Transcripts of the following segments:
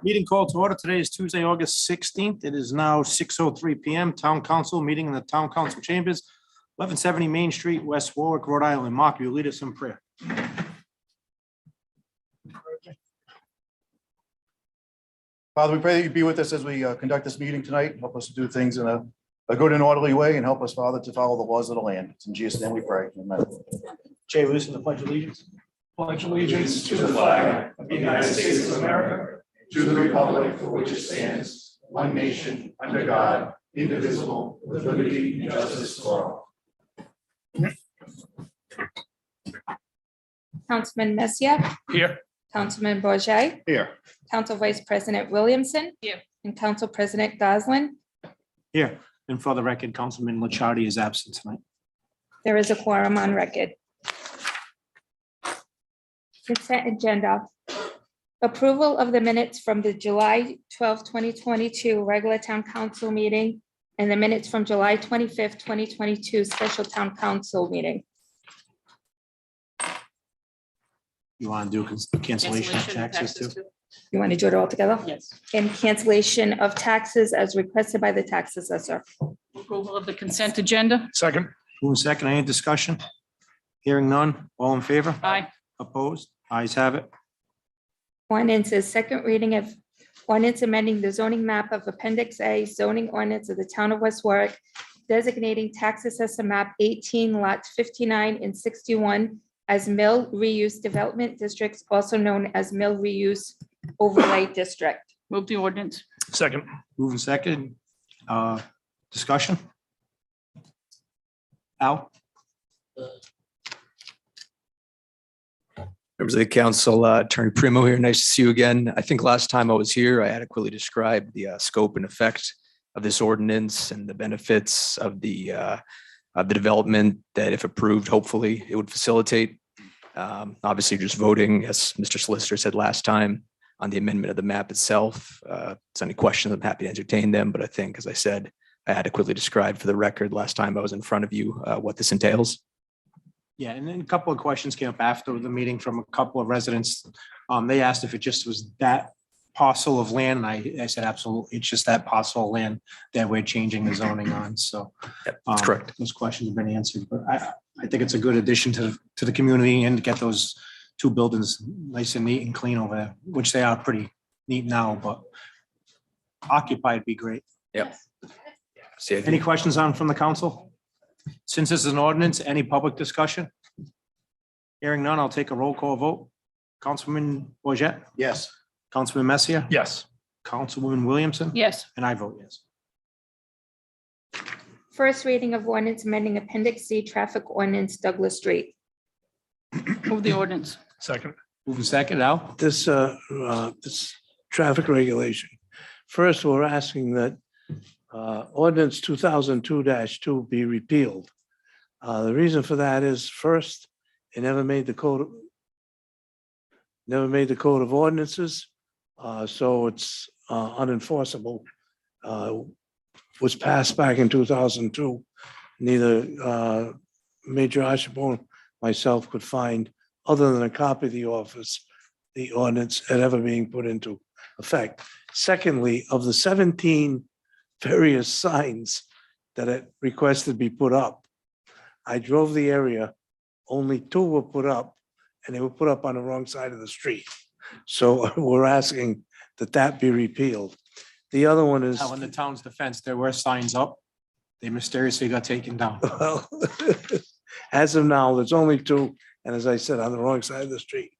Meeting called to order. Today is Tuesday, August 16th. It is now 6:03 PM. Town Council meeting in the Town Council Chambers, 1170 Main Street, West Warwick, Rhode Island. Mark, will you lead us in prayer? Father, we pray that you be with us as we conduct this meeting tonight. Help us to do things in a good and orderly way, and help us, Father, to follow the laws of the land. It's in Jesus' name we pray. Amen. Jay, will you listen to the Pledge of Allegiance? Pledge allegiance to the flag of the United States of America, to the republic for which it stands, one nation, under God, indivisible, with liberty and justice for all. Councilman Messier, Here. Councilman Bourget, Here. Council Vice President Williamson. Here. And Council President Goslin. Here, and for the record, Councilman Licciardi is absent tonight. There is a quorum on record. Consent agenda. Approval of the minutes from the July 12, 2022 regular town council meeting and the minutes from July 25th, 2022 special town council meeting. You want to do cancellation of taxes too? You want to do it all together? Yes. And cancellation of taxes as requested by the tax assessor. Approval of the consent agenda. Second. Move in second. Any discussion? Hearing none. All in favor? Aye. Opposed? Ayes have it. Ordinance is second reading of ordinance amending the zoning map of Appendix A zoning ordinance of the town of West Warwick, designating tax assessor map 18 lots 59 and 61 as mill reuse development districts, also known as mill reuse overlay district. Move the ordinance. Second. Move in second. Discussion? Al? Members of the council, Attorney Primo here. Nice to see you again. I think last time I was here, I adequately described the scope and effect of this ordinance and the benefits of the development that, if approved, hopefully it would facilitate. Obviously, just voting, as Mr. Solicitor said last time, on the amendment of the map itself. If there's any questions, I'm happy to entertain them. But I think, as I said, I adequately described for the record last time I was in front of you what this entails. Yeah, and then a couple of questions came up after the meeting from a couple of residents. They asked if it just was that parcel of land, and I said, absolutely, it's just that parcel of land that we're changing the zoning on, so. That's correct. Those questions have been answered, but I think it's a good addition to the community and to get those two buildings nice and neat and clean over there, which they are pretty neat now, but occupied would be great. Yep. See, I Any think questions from the council? Since this is an ordinance, any public discussion? Hearing none, I'll take a roll call vote. Councilman Bourget, Yes. Councilman Messier, Yes. Councilwoman Williamson, Yes. and I vote yes. First reading of ordinance amending Appendix C traffic ordinance Douglas Street. Move the ordinance. Second. Moving second, Al? This traffic regulation. First, we're asking that ordinance 2002-2 be repealed. The reason for that is, first, it never made the code of ordinances, so it's unenforceable. Was passed back in 2002. Neither Major Archibald, myself could find, other than a copy of the office, the ordinance had ever being put into effect. Secondly, of the 17 various signs that it requested be put up, I drove the area, only 2 were put up, and they were put up on the wrong side of the street. So we're asking that be repealed. The other one is, Now, in the town's defense, there were signs up. They mysteriously got taken down. well, as of now, there's only 2, and as I said, on the wrong side of the street.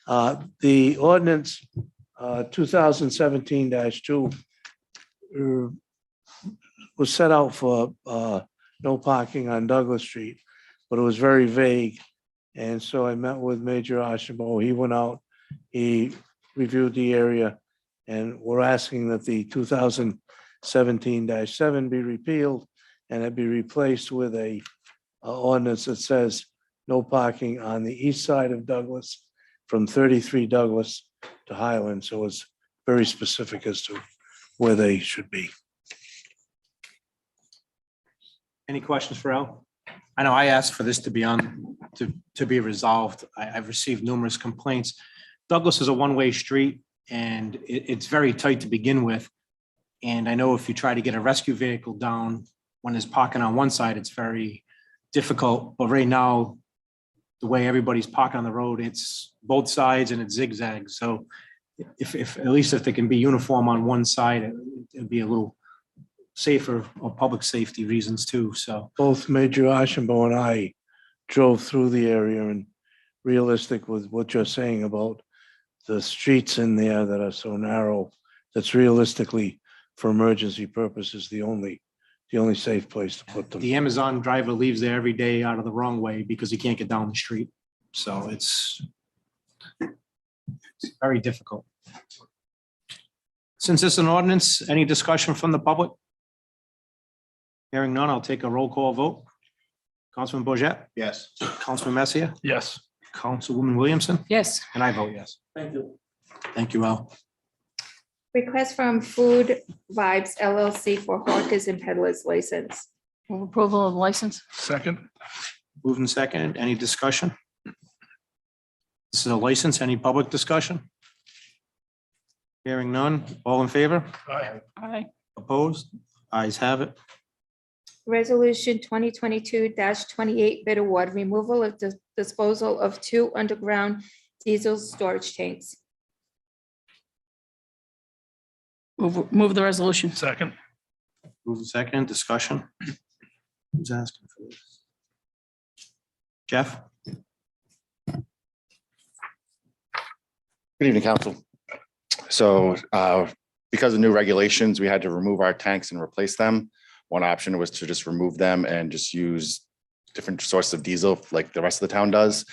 The ordinance 2017-2 was set out for no parking on Douglas Street, but it was very vague. And so I met with Major Archibald. He went out, he reviewed the area, and we're asking that the 2017-7 be repealed and it be replaced with a ordinance that says no parking on the east side of Douglas from 33 Douglas to Highland. So it's very specific as to where they should be. Any questions for Al? I know I asked for this to be on, to be resolved. I've received numerous complaints. Douglas is a one-way street. And it's very tight to begin with. And I know if you try to get a rescue vehicle down when there's parking on one side, it's very difficult. But right now, the way everybody's parking on the road, it's both sides and it's zigzags. So if at least if they can be uniform on one side, it'd be a little safer or public safety reasons too. So Both Major Ashenbo and I drove through the area, and realistic with what you're saying about the streets in there that are so narrow, that's realistically for emergency purposes, the only safe place to put them. the Amazon driver leaves there every day out of the wrong way because he can't get down the street. So it's very difficult. Since it's an ordinance, any discussion from the public? Hearing none, I'll take a roll call vote. Councilman Bourget, Yes. Councilman Messier, Yes. Councilwoman Williamson, Yes. and I vote yes. Thank you. Thank you, Al. Request from Food Vibes LLC for hawkers and peddlers license. Move approval of license? Second. Moved and seconded. Any discussion? This is a license. Any public discussion? Hearing none. All in favor? Aye. Aye. Opposed? Ayes have it. Resolution 2022-28 bid award, removal of disposal of 2 underground diesel storage tanks. Move the resolution. Second. Moved and seconded. Discussion. Who's asking for this? Jeff? Good evening, council. So because of new regulations, we had to remove our tanks and replace them. One option was to just remove them and just use different sources of diesel like the rest of the town does.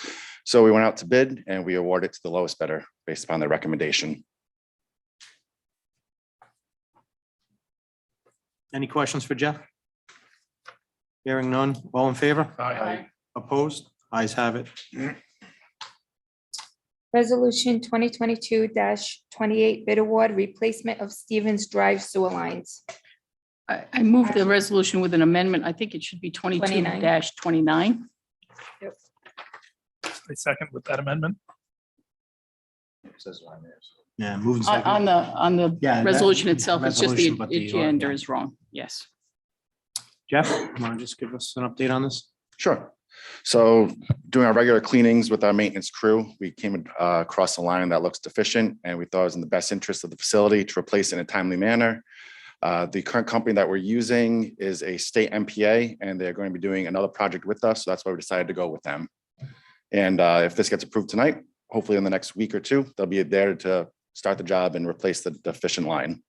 So we went out to bid and we awarded to the lowest bidder based upon their recommendation. Any questions for Jeff? Hearing none. All in favor? Aye. Opposed? Ayes have it. Resolution 2022-28 bid award, replacement of Stevens Drive sewer lines. I move the resolution with an amendment. I think it should be 22-29. I second with that amendment. Yeah, moving second. On the Yeah, that- resolution itself, it's just the resolution, but the agenda order. is wrong. Yes. Jeff, want to just give us an update on this? Sure. So doing our regular cleanings with our maintenance crew, we came across a line that looks deficient and we thought it was in the best interest of the facility to replace it in a timely manner. The current company that we're using is a state MPA and they're going to be doing another project with us. So that's why we decided to go with them. And if this gets approved tonight, hopefully in the next week or two, they'll be there to start the job and replace the deficient line.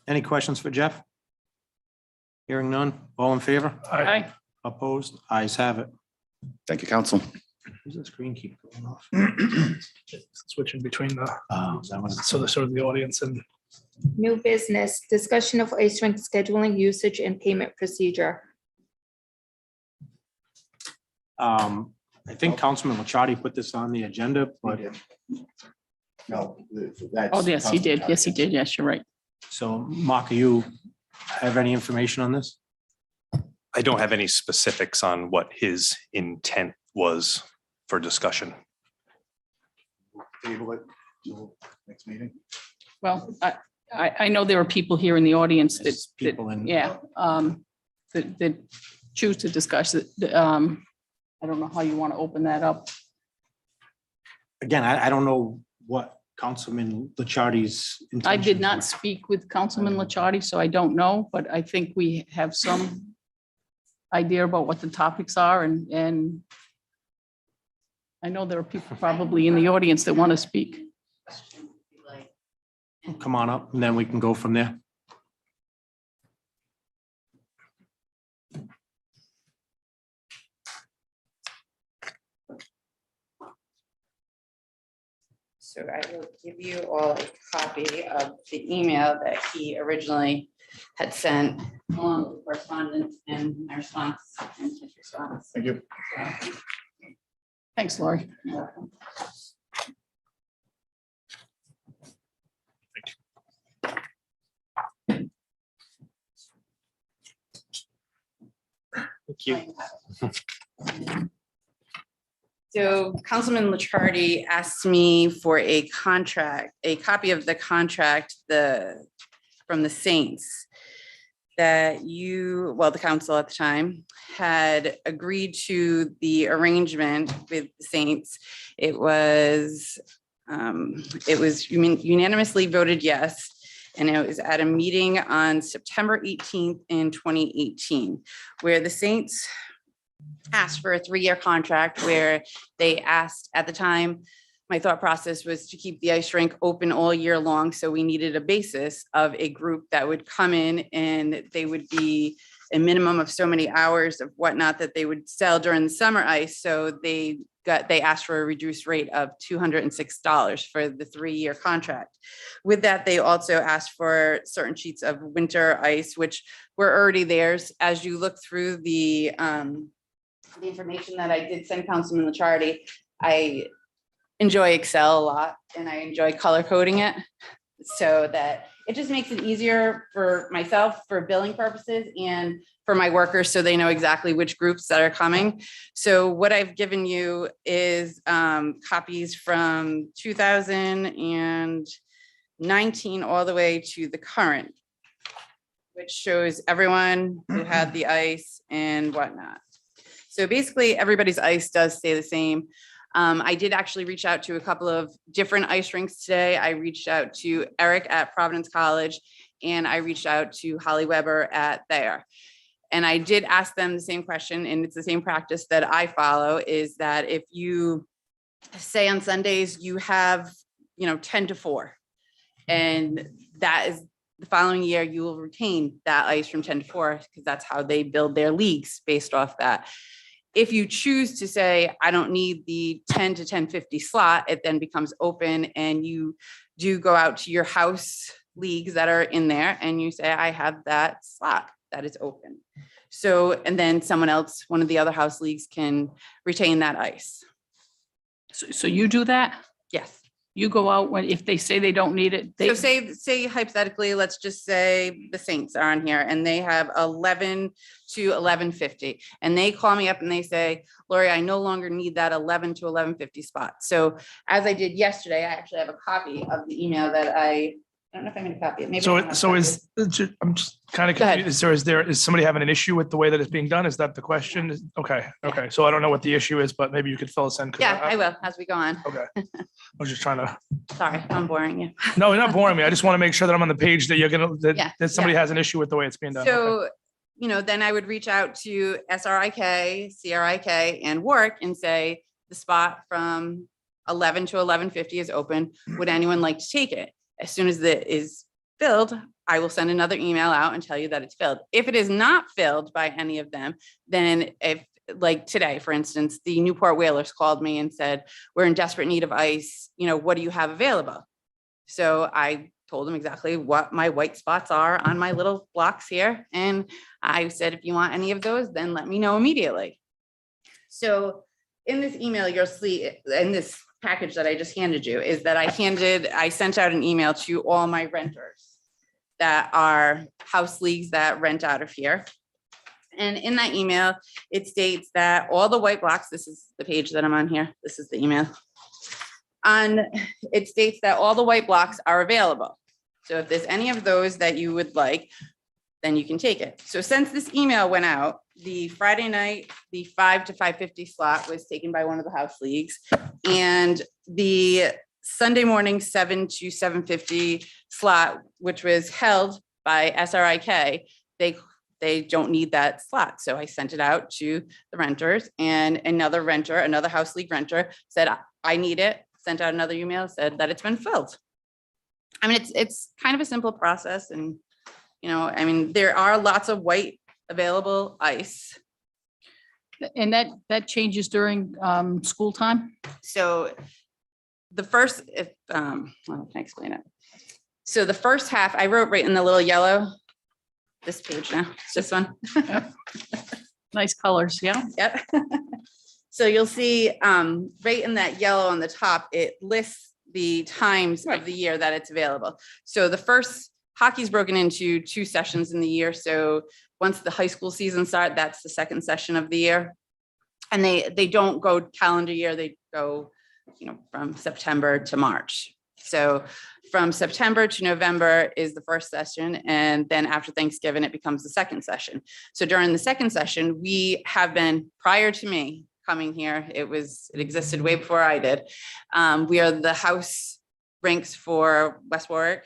Any questions for Jeff? Hearing none. All in favor? Aye. Opposed? Ayes have it. Thank you, council. Who's the screen keep going off? Switching between the, Oh, is that what it's- so the sort of the audience and New business, discussion of ice rink scheduling, usage and payment procedure. I think Councilman Licciardi put this on the agenda, but No. Oh, yes, he did. Yes, he did. Yes, you're right. so Mark, you have any information on this? I don't have any specifics on what his intent was for discussion. Table it till next meeting. Well, I know there are people here in the audience that, There's people in- yeah, that choose to discuss it. I don't know how you want to open that up. Again, I don't know what Councilman Licciardi's. I did intentions not were. speak with Councilman Licciardi, so I don't know, but I think we have some idea about what the topics are and I know there are people probably in the audience that want to speak. Come on up and then we can go from there. So I will give you all a copy of the email that he originally had sent along with correspondence and my response and his response. Thank you. Thanks, Lori. Thank you. So Councilman Lichardi asked me for a copy of the contract, from the Saints that the council at the time had agreed to the arrangement with the Saints. It was unanimously voted yes. And it was at a meeting on September 18th in 2018, where the Saints asked for a 3-year contract, where they asked at the time, my thought process was to keep the ice rink open all year long. So we needed a basis of a group that would come in, and they would be a minimum of so many hours of whatnot that they would sell during the summer ice. So they asked for a reduced rate of $206 for the 3-year contract. With that, they also asked for certain sheets of winter ice, which were already theirs. As you look through the information that I did send Councilman Lichardi, I enjoy Excel a lot, and I enjoy color coding it so that it just makes it easier for myself for billing purposes and for my workers, so they know exactly which groups that are coming. So what I've given you is copies from 2019 all the way to the current, which shows everyone who had the ice and whatnot. So basically, everybody's ice does stay the same. I did actually reach out to a couple of different ice rinks today. I reached out to Eric at Providence College, and I reached out to Holly Weber at Thayer. And I did ask them the same question, and it's the same practice that I follow, is that if you say on Sundays you have, 10 to 4, and that is the following year, you will retain that ice from 10 to 4, because that's how they build their leagues based off that. If you choose to say, I don't need the 10 to 1050 slot, it then becomes open, and you do go out to your house leagues that are in there, and you say, I have that slot that is open. So, and then someone else, one of the other house leagues, can retain that ice. So you do that? Yes. You go out if they say they don't need it? So say hypothetically, let's just say the Saints are on here and they have 11 to 1150, and they call me up and they say, Lori, I no longer need that 11 to 1150 spot. So as I did yesterday, I actually have a copy of the email that I don't know if I made a copy. Maybe. I'm just kind of Go ahead. confused. So is somebody having an issue with the way that it's being done? Is that the question? Okay. So I don't know what the issue is, but maybe you could fill us in. 'Cause Yeah, I will as we go on. Okay. I was just trying to, Sorry, I'm boring you. no, you're not boring me. I just want to make sure that I'm on the page that Yeah, that somebody has an issue with the way it's being done. Okay. So, then I would reach out to SRIK, CRIK, and Warwick and say, the spot from 11 to 1150 is open. Would anyone like to take it? As soon as it is filled, I will send another email out and tell you that it's filled. If it is not filled by any of them, then like today, for instance, the Newport Whalers called me and said, we're in desperate need of ice. What do you have available? So I told them exactly what my white spots are on my little blocks here. And I said, if you want any of those, then let me know immediately. So in this email, you'll see in this package that I just handed you is that I sent out an email to all my renters that are house leagues that rent out of here. And in that email, it states that all the white blocks, this is the page that I'm on here. This is the email. It states that all the white blocks are available. So if there's any of those that you would like, then you can take it. So since this email went out, the Friday night, the 5 to 550 slot was taken by one of the house leagues, and the Sunday morning 7 to 750 slot, which was held by SRIK, they don't need that slot. So I sent it out to the renters, and another house league renter said, I need it, sent out another email, said that it's been filled. I mean, it's kind of a simple process, and there are lots of white available ice. And that changes during school time? So the first, how can I explain it? So the first half, I wrote right in the little yellow, this page now, it's this one. Nice colors, yeah. Yep. So you'll see right in that yellow on the top, it lists the times of the year that it's available. So the first, hockey's broken into 2 sessions in the year. So once the high school season starts, that's the second session of the year. And they don't go calendar year, they go, from September to March. So from September to November is the first session, and then after Thanksgiving, it becomes the second session. So during the second session, we have been, prior to me coming here, it existed way before I did. We are the house rinks for West Warwick,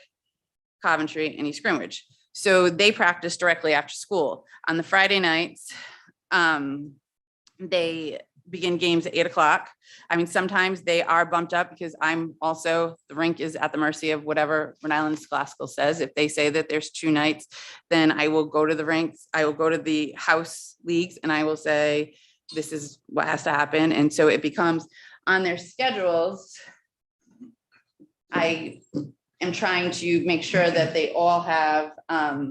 Coventry, and East Greenwich. So they practice directly after school. On the Friday nights, they begin games at 8 o'clock. I mean, sometimes they are bumped up because the rink is at the mercy of whatever Rhode Island Scholastic says. If they say that there's 2 nights, then I will go to the rinks, I will go to the house leagues, and I will say, this is what has to happen. And so it becomes on their schedules. I am trying to make sure that they all have, at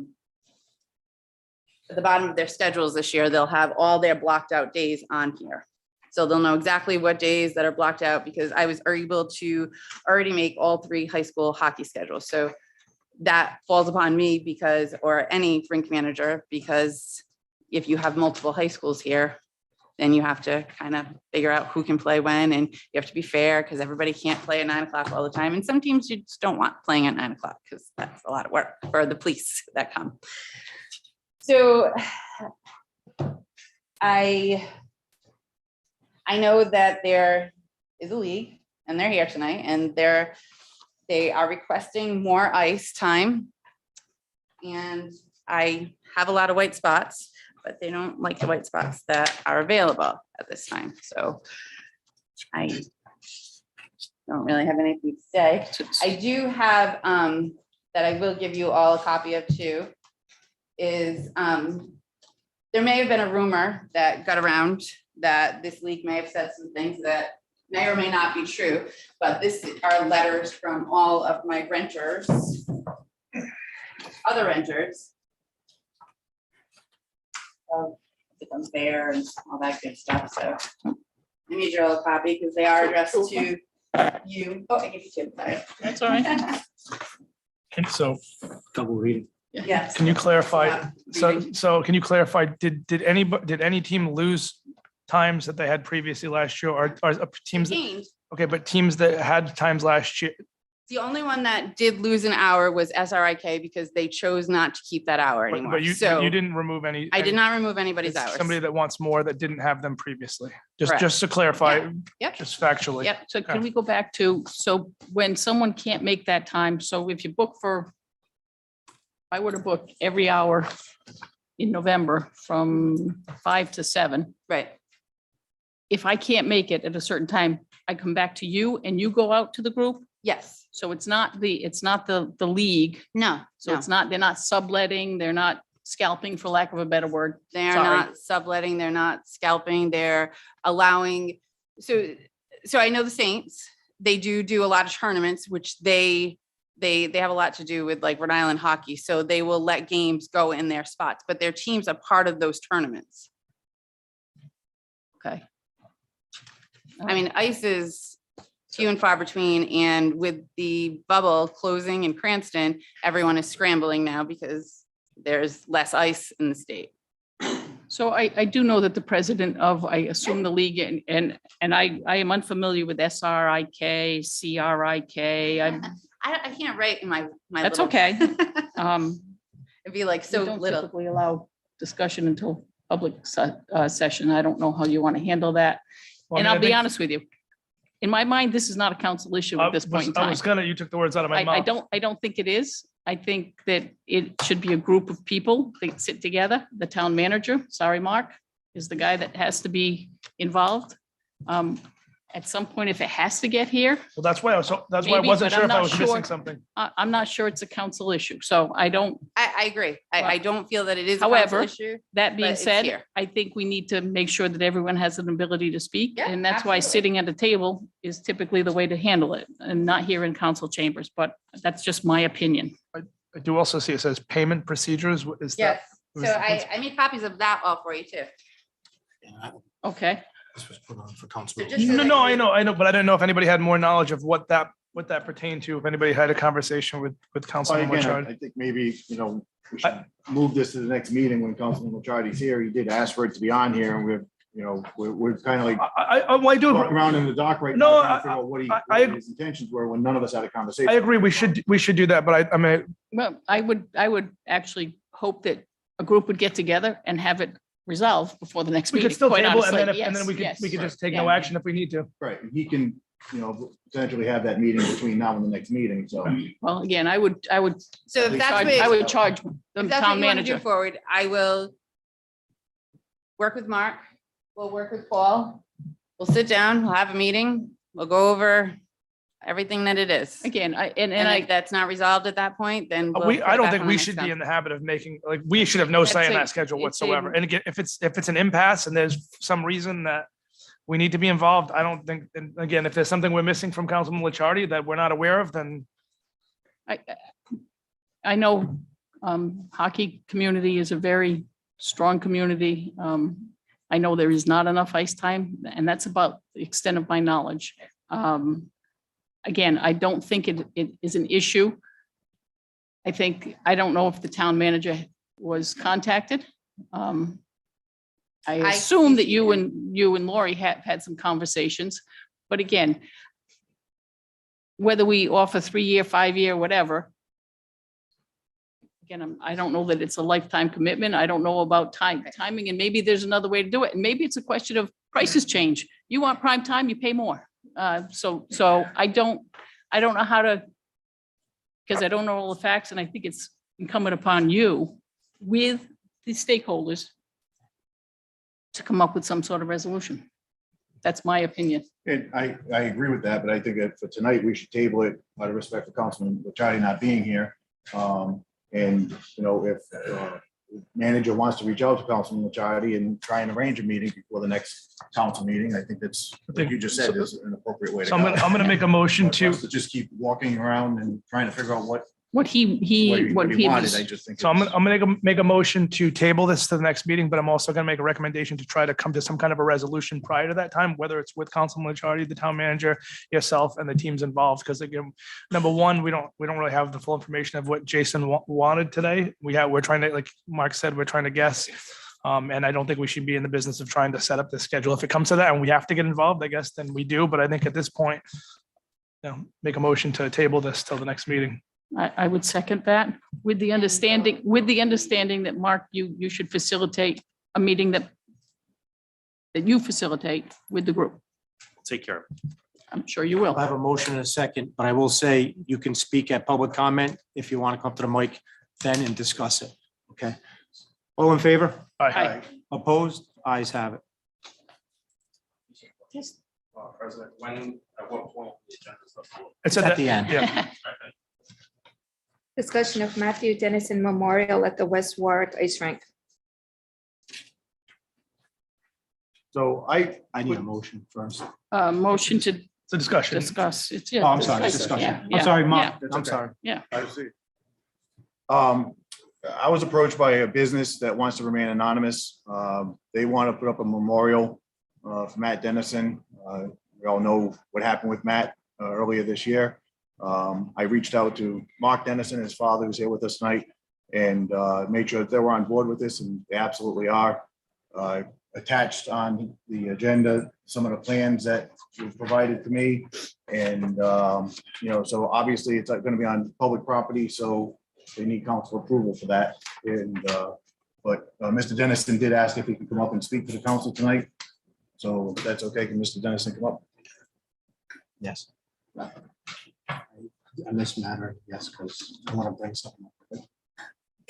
the bottom of their schedules this year, they'll have all their blocked out days on here. So they'll know exactly what days that are blocked out, because I was able to already make all 3 high school hockey schedules. So that falls upon me or any rink manager, because if you have multiple high schools here, then you have to kind of figure out who can play when, and you have to be fair, because everybody can't play at 9 o'clock all the time. And some teams you just don't want playing at 9 o'clock, because that's a lot of work for the police that come. So I know that there is a league, and they're here tonight, and they are requesting more ice time. And I have a lot of white spots, but they don't like the white spots that are available at this time. So I don't really have anything to say. I do have, that I will give you all a copy of too, is there may have been a rumor that got around that this league may have said some things that may or may not be true, but this are letters from all of my renters, other renters. If I'm fair and all that good stuff. So I need your little copy because they are addressed to you. Oh, I give you 2. Sorry. That's all right. And so, Double reading. Yes. can you clarify, Yeah. so can you clarify, did any team lose times that they had previously last year, or teams? Changed. Okay, but teams that had times last year, The only one that did lose an hour was SRIK, because they chose not to keep that hour anymore. but you So didn't remove any. I did not remove anybody's it's hours. Somebody that wants more that didn't have them previously, Correct. just to clarify, Yep. just factually. Yep, so can we go back to, so when someone can't make that time, so if you book for, I were to book every hour in November from 5 to 7, Right. if I can't make it at a certain time, I come back to you and you go out to the group? Yes. So it's not the league, No. so it's not, they're not subletting, they're not scalping, for lack of a better word. They're Sorry. not subletting, they're not scalping, they're allowing, so I know the Saints, they do a lot of tournaments, which they have a lot to do with like Rhode Island hockey, so they will let games go in their spots, but their teams are part of those tournaments. Okay. I mean, ice is few and far between, and with the bubble closing in Cranston, everyone is scrambling now because there's less ice in the state. So I do know that the president of, I assume the league, and I am unfamiliar with SRIK, CRIK. I can't write in my. That's little- okay. It'd be like We so don't little. typically allow discussion until public session. I don't know how you want to handle that. Well, I And mean, I I'll be think- honest with you. In my mind, this is not a council issue at this point in I time. was gonna, you took the words out of my I mouth. don't think it is. I think that it should be a group of people that sit together. The town manager, sorry, Mark, is the guy that has to be involved. At some point, if it has to get here, Well, that's why I Maybe, wasn't but sure I'm if I not was sure. missing something. I'm not sure it's a council issue. So I don't, I agree. I don't feel that it is a However, council issue. that But being it's said, here. I think we need to make sure that everyone has an ability to speak. Yeah, And that's why absolutely. sitting at a table is typically the way to handle it, and not here in council chambers, but that's just my opinion. I do also see it says payment procedures. What is Yes. that? So I made copies of that all for you too. Okay, This was put on for council. So just so No, that no, you- I know, but I didn't know if anybody had more knowledge of what that pertained to, if anybody had a conversation with Councilman Again, Richard. I think maybe, we should move this to the next meeting when Councilman Licciardi's here. He did ask for it to be on here, and we're you know, we're kind of like Well, I do, walking around in the dark right No, now, trying to figure out what his intentions were when none of us had a conversation. I agree, we should do that, but I mean, Well, I would actually hope that a group would get together and have it resolved before the next we meeting. could still quite table it, and honestly. then we Yes, could yes. just take Yeah. no action if we need to. Right, and he can, you know, potentially have that meeting between now and the next meeting, so. Well, again, I would So if that's charge, what. I would charge the If that's what town you want to do manager. forward, I will work with Mark, we'll work with Paul, we'll sit down, we'll have a meeting, we'll go over everything that it is. Again, And if that's not resolved at that point, then. we'll put I it don't back think on the we next should be one. in the habit of making, like, we should have no say in That's that schedule it's a- whatsoever. And again, if it's an impasse and there's some reason that we need to be involved, I don't think, and again, if there's something we're missing from Councilman Licciardi that we're not aware of, then I know hockey community is a very strong community. I know there is not enough ice time, and that's about the extent of my knowledge. Again, I don't think it is an issue. I don't know if the town manager was contacted. I I assume that think you and Lori have had some conversations, but again, whether we offer 3-year, 5-year, whatever. Again, I don't know that it's a lifetime commitment. I don't know about timing, and maybe there's another way to do it. And maybe it's a question of prices change. You want prime time, you pay more. So I don't know how to, because I don't know all the facts, and I think it's incumbent upon you with the stakeholders to come up with some sort of resolution. That's my opinion. And I agree with that, but I think that for tonight, we should table it out of respect for Councilman Licciardi not being here. And, you know, if manager wants to reach out to Councilman Licciardi and try and arrange a meeting before the next council meeting, I think that's, like you just said, is an appropriate way to so go. I'm gonna make a motion For us to, Just keep walking around and trying to figure out what What he wanted. was. I just think. so I'm it's- gonna make a motion to table this to the next meeting, but I'm also gonna make a recommendation to try to come to some kind of a resolution prior to that time, whether it's with Councilman Licciardi, the town manager, yourself, and the teams involved, because again, number one, we don't really have the full information of what Jason wanted today. We're trying to, like Mark said, we're trying to guess. And I don't think we should be in the business of trying to set up the schedule. If it comes to that and we have to get involved, I guess then we do. But I think at this point, you know, make a motion to table this till the next meeting. I would second that with the understanding that, Mark, you should facilitate a meeting that you facilitate with the group. Take care. I'm sure you will. I have a motion in a second, but I will say you can speak at public comment if you want to come to the mic then and discuss it. Okay. All in favor? Aye. Opposed? Ayes have it. President, at what point the agenda is up? It's At the end. Yeah. Discussion of Matthew Dennison Memorial at the West Warwick Ice Rink. So I need a motion first. Motion to It's a discussion. discuss. It's, Oh, I'm sorry, discussion. I'm sorry, Mark. That's I'm okay. sorry. I see. I was approached by a business that wants to remain anonymous. They want to put up a memorial for Matt Dennison. We all know what happened with Matt earlier this year. I reached out to Mark Dennison, his father, who's here with us tonight, and made sure that they were on board with this, and they absolutely are. Attached on the agenda, some of the plans that were provided to me. And, you know, so obviously it's going to be on public property, so they need council approval for that. And, but Mr. Dennison did ask if he could come up and speak to the council tonight. So if that's okay. Can Mr. Dennison come up? Yes. On this matter, yes, because I want to bring something up.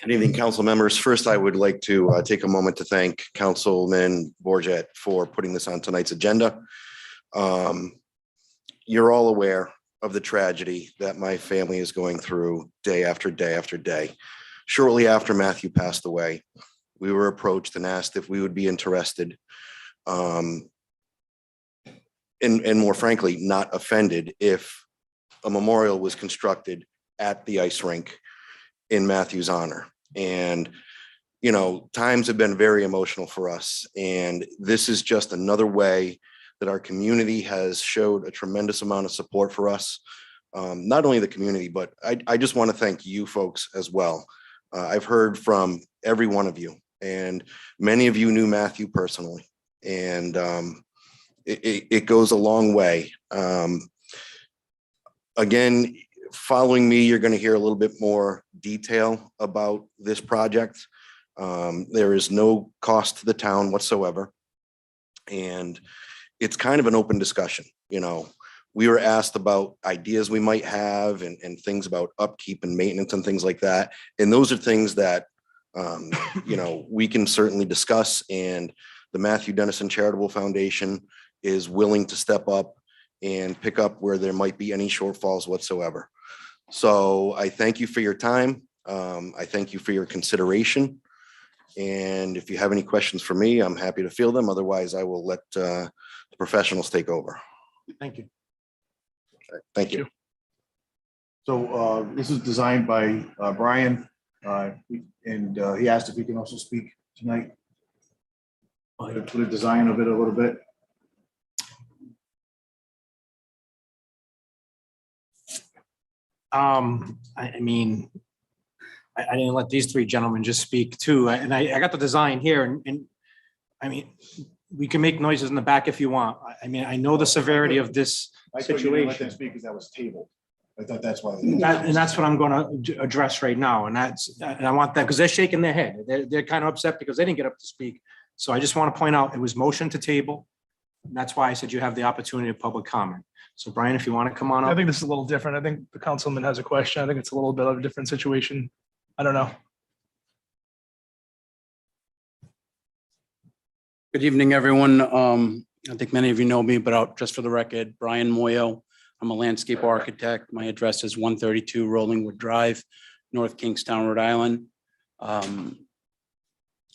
Good evening, council members. First, I would like to take a moment to thank Councilman Bourget for putting this on tonight's agenda. You're all aware of the tragedy that my family is going through day after day after day. Shortly after Matthew passed away, we were approached and asked if we would be interested, and more frankly, not offended if a memorial was constructed at the ice rink in Matthew's honor. And, you know, times have been very emotional for us. And this is just another way that our community has showed a tremendous amount of support for us. Not only the community, but I just want to thank you folks as well. I've heard from every one of you, and many of you knew Matthew personally. And it goes a long way. Again, following me, you're going to hear a little bit more detail about this project. There is no cost to the town whatsoever. And it's kind of an open discussion. You know, we were asked about ideas we might have and things about upkeep and maintenance and things like that. And those are things that, you know, we can certainly discuss. And the Matthew Dennison Charitable Foundation is willing to step up and pick up where there might be any shortfalls whatsoever. So I thank you for your time. I thank you for your consideration. And if you have any questions for me, I'm happy to field them. Otherwise, I will let the professionals take over. Thank you. Thank you. So this is designed by Brian, and he asked if he can also speak tonight. To the design of it a little bit. I mean, I didn't let these three gentlemen just speak too, and I got the design here, and I mean, we can make noises in the back if you want. I mean, I know the severity of this I thought you didn't let them situation. speak because that was tabled. I thought that's why. And that's what I'm gonna address right now, and I want that, because they're shaking their head. They're kind of upset because they didn't get up to speak. So I just want to point out, it was motion to table. And that's why I said you have the opportunity of public comment. So Brian, if you want to come on I up. think this is a little different. I think the councilman has a question. I think it's a little bit of a different situation. I don't know. Good evening, everyone. I think many of you know me, but just for the record, Brian Moyo. I'm a landscape architect. My address is 132 Rollingwood Drive, North Kingstown, Rhode Island.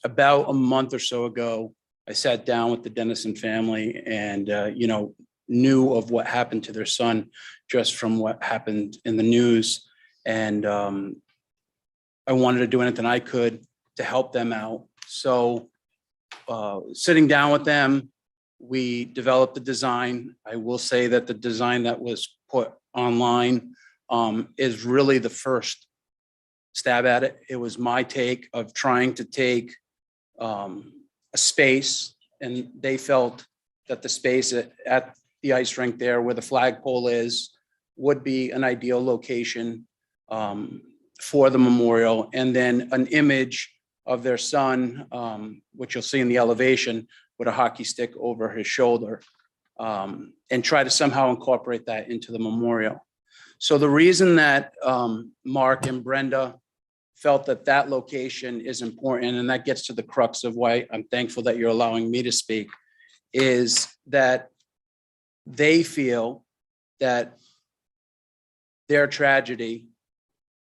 About a month or so ago, I sat down with the Dennison family and, you know, knew of what happened to their son just from what happened in the news. And I wanted to do anything I could to help them out. So sitting down with them, we developed the design. I will say that the design that was put online is really the first stab at it. It was my take of trying to take a space, and they felt that the space at the ice rink there where the flagpole is would be an ideal location for the memorial. And then an image of their son, which you'll see in the elevation, with a hockey stick over his shoulder, and try to somehow incorporate that into the memorial. So the reason that Mark and Brenda felt that that location is important, and that gets to the crux of why I'm thankful that you're allowing me to speak, is that they feel that their tragedy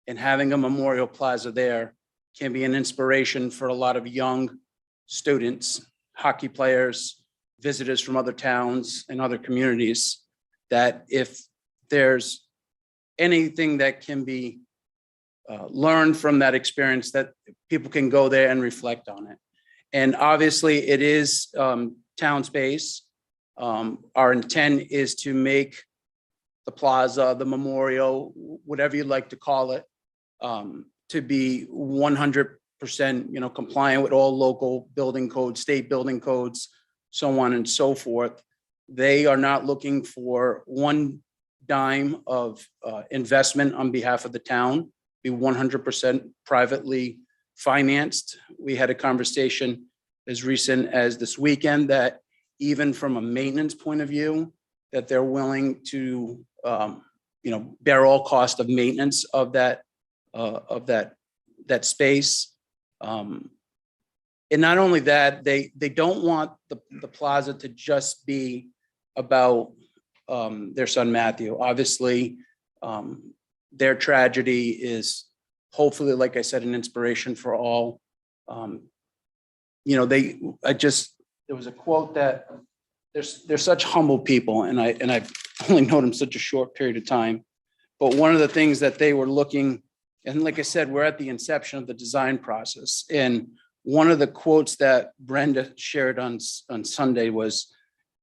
and having a memorial plaza there can be an inspiration for a lot of young students, hockey players, visitors from other towns and other communities, that if there's anything that can be learned from that experience, that people can go there and reflect on it. And obviously it is town space. Our intent is to make the plaza, the memorial, whatever you'd like to call it, to be 100%, compliant with all local building codes, state building codes, so on and so forth. They are not looking for one dime of investment on behalf of the town, be 100% privately financed. We had a conversation as recent as this weekend that even from a maintenance point of view, that they're willing to, bear all cost of maintenance of that space. And not only that, they don't want the plaza to just be about their son Matthew. Obviously, their tragedy is hopefully, like I said, an inspiration for all. There was a quote that they're such humble people, and I've only known them such a short period of time. But one of the things that they were looking, and like I said, we're at the inception of the design process. And one of the quotes that Brenda shared on Sunday was,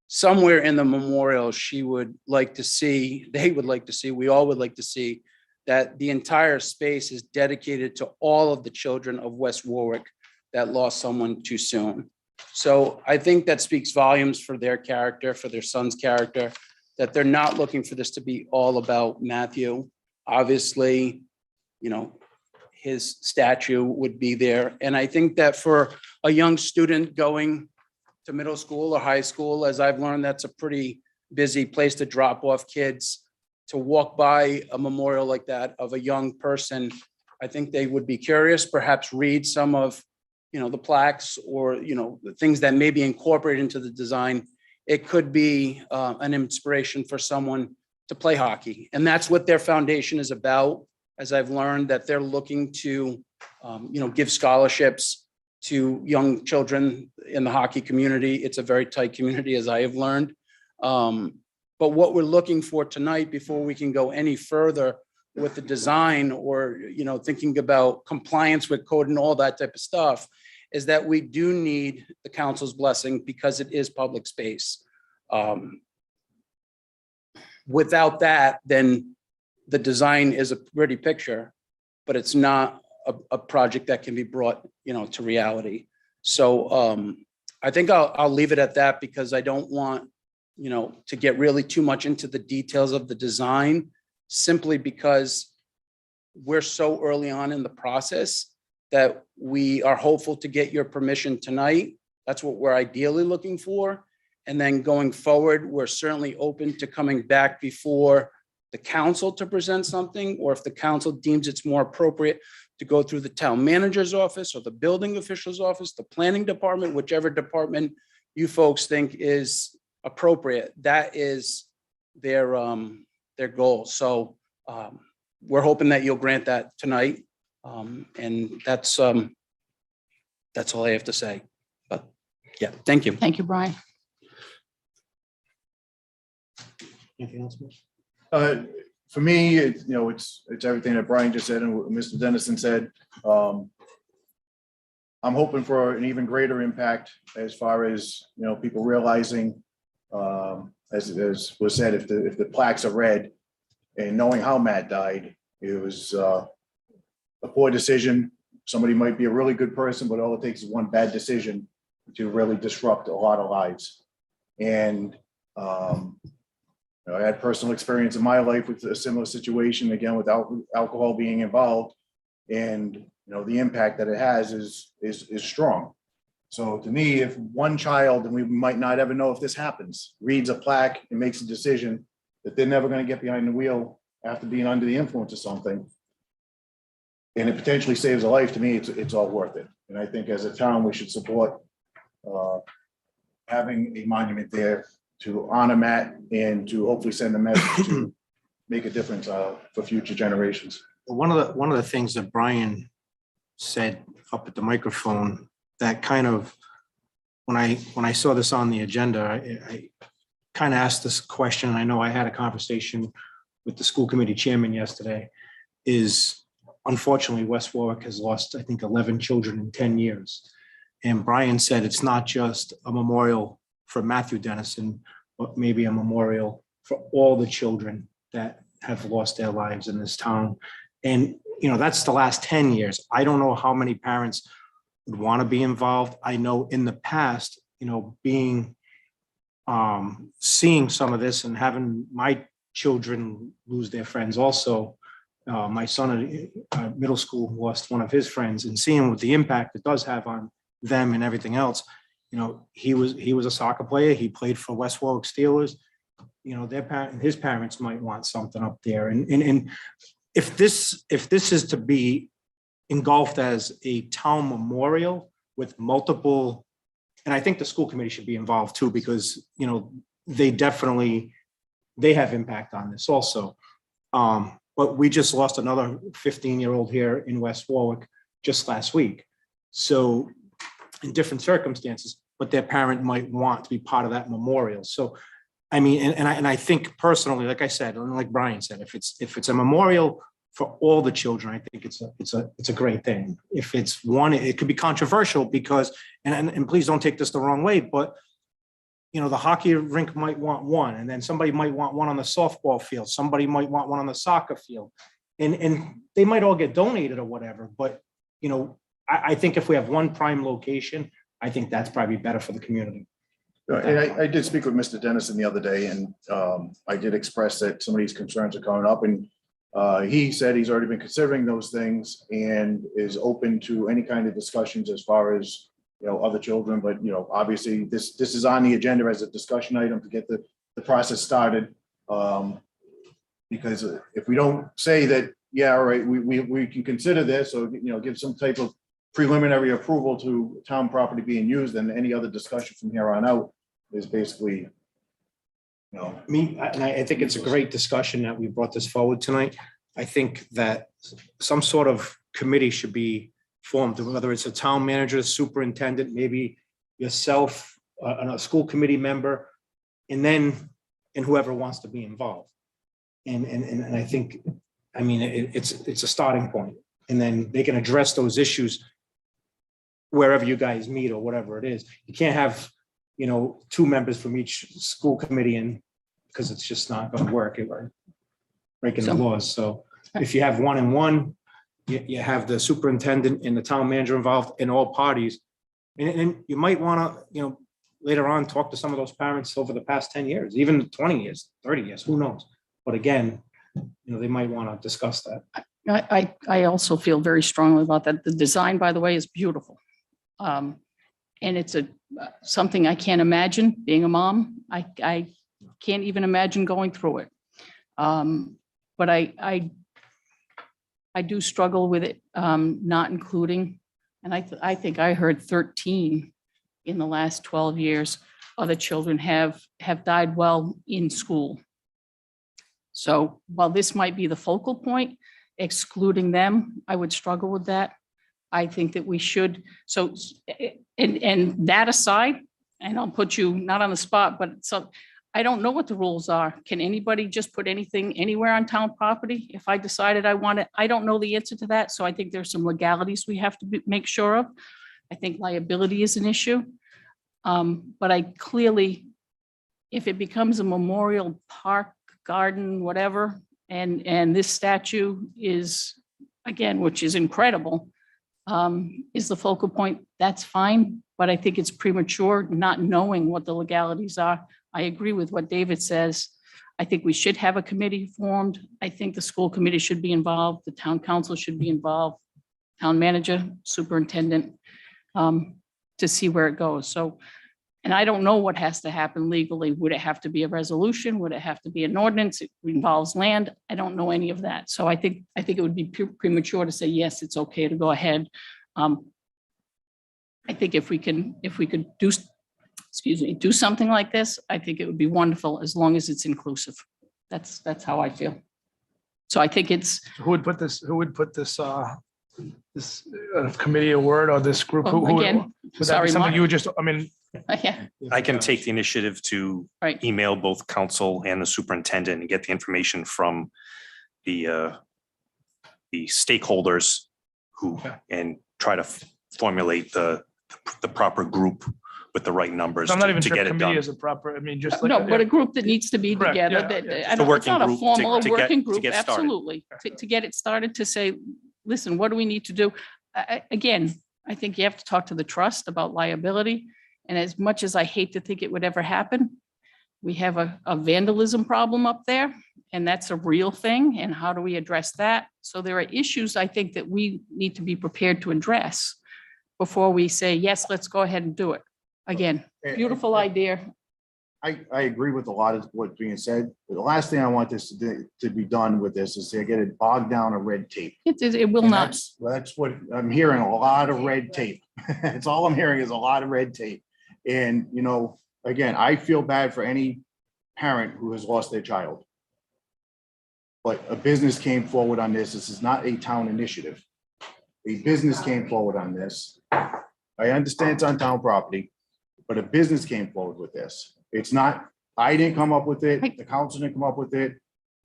somewhere in the memorial, she would like to see, they would like to see, we all would like to see, that the entire space is dedicated to all of the children of West Warwick that lost someone too soon. So I think that speaks volumes for their character, for their son's character, that they're not looking for this to be all about Matthew. Obviously, you know, his statue would be there. And I think that for a young student going to middle school or high school, as I've learned, that's a pretty busy place to drop off kids. To walk by a memorial like that of a young person, I think they would be curious, perhaps read some of, you know, the plaques or, you know, the things that may be incorporated into the design. It could be an inspiration for someone to play hockey. And that's what their foundation is about. As I've learned, that they're looking to, you know, give scholarships to young children in the hockey community. It's a very tight community, as I have learned. But what we're looking for tonight, before we can go any further with the design or, you know, thinking about compliance with code and all that type of stuff, is that we do need the council's blessing because it is public space. Without that, then the design is a pretty picture, but it's not a project that can be brought, you know, to reality. So I think I'll leave it at that because I don't want, you know, to get really too much into the details of the design, simply because we're so early on in the process that we are hopeful to get your permission tonight. That's what we're ideally looking for. And then going forward, we're certainly open to coming back before the council to present something, or if the council deems it's more appropriate to go through the town manager's office or the building official's office, the planning department, whichever department you folks think is appropriate. That is their goal. So we're hoping that you'll grant that tonight. And that's all I have to say. But yeah, thank you. Thank you, Brian. Anything else, Mitch? For me, it's everything that Brian just said and what Mr. Dennison said. I'm hoping for an even greater impact as far as, you know, people realizing, as was said, if the plaques are red, and knowing how Matt died, it was a poor decision. Somebody might be a really good person, but all it takes is one bad decision to really disrupt a lot of lives. And I had personal experience in my life with a similar situation, again, without alcohol being involved. And, the impact that it has is strong. So to me, if one child, and we might not ever know if this happens, reads a plaque and makes a decision that they're never going to get behind the wheel after being under the influence of something, and it potentially saves a life, to me, it's all worth it. And I think as a town, we should support having a monument there to honor Matt and to hopefully send a message to make a difference for future generations. One of the things that Brian said up at the microphone that kind of, when I saw this on the agenda, I kind of asked this question. I know I had a conversation with the school committee chairman yesterday, is unfortunately West Warwick has lost, I think, 11 children in 10 years. And Brian said it's not just a memorial for Matthew Dennison, but maybe a memorial for all the children that have lost their lives in this town. And, that's the last 10 years. I don't know how many parents would want to be involved. I know in the past, being, seeing some of this and having my children lose their friends also. My son at middle school lost one of his friends, and seeing what the impact it does have on them and everything else. He was a soccer player. He played for West Warwick Steelers. His parents might want something up there. And if this is to be engulfed as a town memorial with multiple, and I think the school committee should be involved too, because, they have impact on this also. But we just lost another 15-year-old here in West Warwick just last week. So in different circumstances, but their parent might want to be part of that memorial. So, I mean, and I think personally, like I said, and like Brian said, if it's a memorial for all the children, I think it's a great thing. If it's one, it could be controversial because, and please don't take this the wrong way, but the hockey rink might want one, and then somebody might want one on the softball field. Somebody might want one on the soccer field, and they might all get donated or whatever. But I think if we have one prime location, I think that's probably better for the community. And I did speak with Mr. Dennison the other day, and I did express that some of these concerns are coming up, and he said he's already been considering those things and is open to any kind of discussions as far as, you know, other children, but, you know, obviously this is on the agenda as a discussion item to get the process started. Because if we don't say that, yeah, all right, we can consider this, or, you know, give some type of preliminary approval to town property being used, then any other discussion from here on out is basically, you know. I mean, I think it's a great discussion that we brought this forward tonight. I think that some sort of committee should be formed, whether it's a town manager, superintendent, maybe yourself, a school committee member, and whoever wants to be involved. And I think, I mean, it's a starting point, and then they can address those issues wherever you guys meet or whatever it is. You can't have, you know, 2 members from each school committee, and because it's just not going to work. We're breaking the laws. So if you have 1 and 1, you have the superintendent and the town manager involved in all parties. And you might want to, you know, later on, talk to some of those parents over the past 10 years, even 20 years, 30 years, who knows? But again, you know, they might want to discuss that. I also feel very strongly about that. The design, by the way, is beautiful. And it's something I can't imagine being a mom. I can't even imagine going through it. But I do struggle with it, not including, and I think I heard 13 in the last 12 years, other children have died while in school. So while this might be the focal point, excluding them, I would struggle with that. I think that we should, so, and that aside, and I'll put you not on the spot, but so I don't know what the rules are. Can anybody just put anything anywhere on town property? If I decided I want it, I don't know the answer to that. So I think there's some legalities we have to make sure of. I think liability is an issue. But I clearly, if it becomes a memorial park, garden, whatever, and this statue is, again, which is incredible, is the focal point, that's fine. But I think it's premature not knowing what the legalities are. I agree with what David says. I think we should have a committee formed. I think the school committee should be involved. The town council should be involved, town manager, superintendent, to see where it goes. So, and I don't know what has to happen legally. Would it have to be a resolution? Would it have to be an ordinance? It involves land. I don't know any of that. So I think it would be premature to say, yes, it's okay to go ahead. I think if we could do something like this, I think it would be wonderful as long as it's inclusive. That's how I feel. So I think it's. Who would put this committee award or this group? Who Again, would that be sorry, something Mark. you would just, I mean, Yeah, I can take the initiative to right. email both council and the superintendent and get the information from the stakeholders who, and try to formulate the proper group with the right numbers I'm not even to sure get it committee done. is a proper, I mean, just like. No, but a group that needs to be Correct, together. yeah, that- yeah. I It's a don't- It's not a working group formal, to a working get group, started. absolutely. To get it started, to say, listen, what do we need to do? Again, I think you have to talk to the trust about liability. And as much as I hate to think it would ever happen, we have a vandalism problem up there, and that's a real thing. And how do we address that? So there are issues I think that we need to be prepared to address before we say, yes, let's go ahead and do it. Again, beautiful idea. I agree with a lot of what's being said, but the last thing I want this to be done with this is to get it bogged down in red tape. It will And not. that's what I'm hearing, a lot of red tape. That's all I'm hearing is a lot of red tape. And, you know, again, I feel bad for any parent who has lost their child. But a business came forward on this. This is not a town initiative. A business came forward on this. I understand it's on town property, but a business came forward with this. It's not, I didn't come up with it, the council didn't come up with it.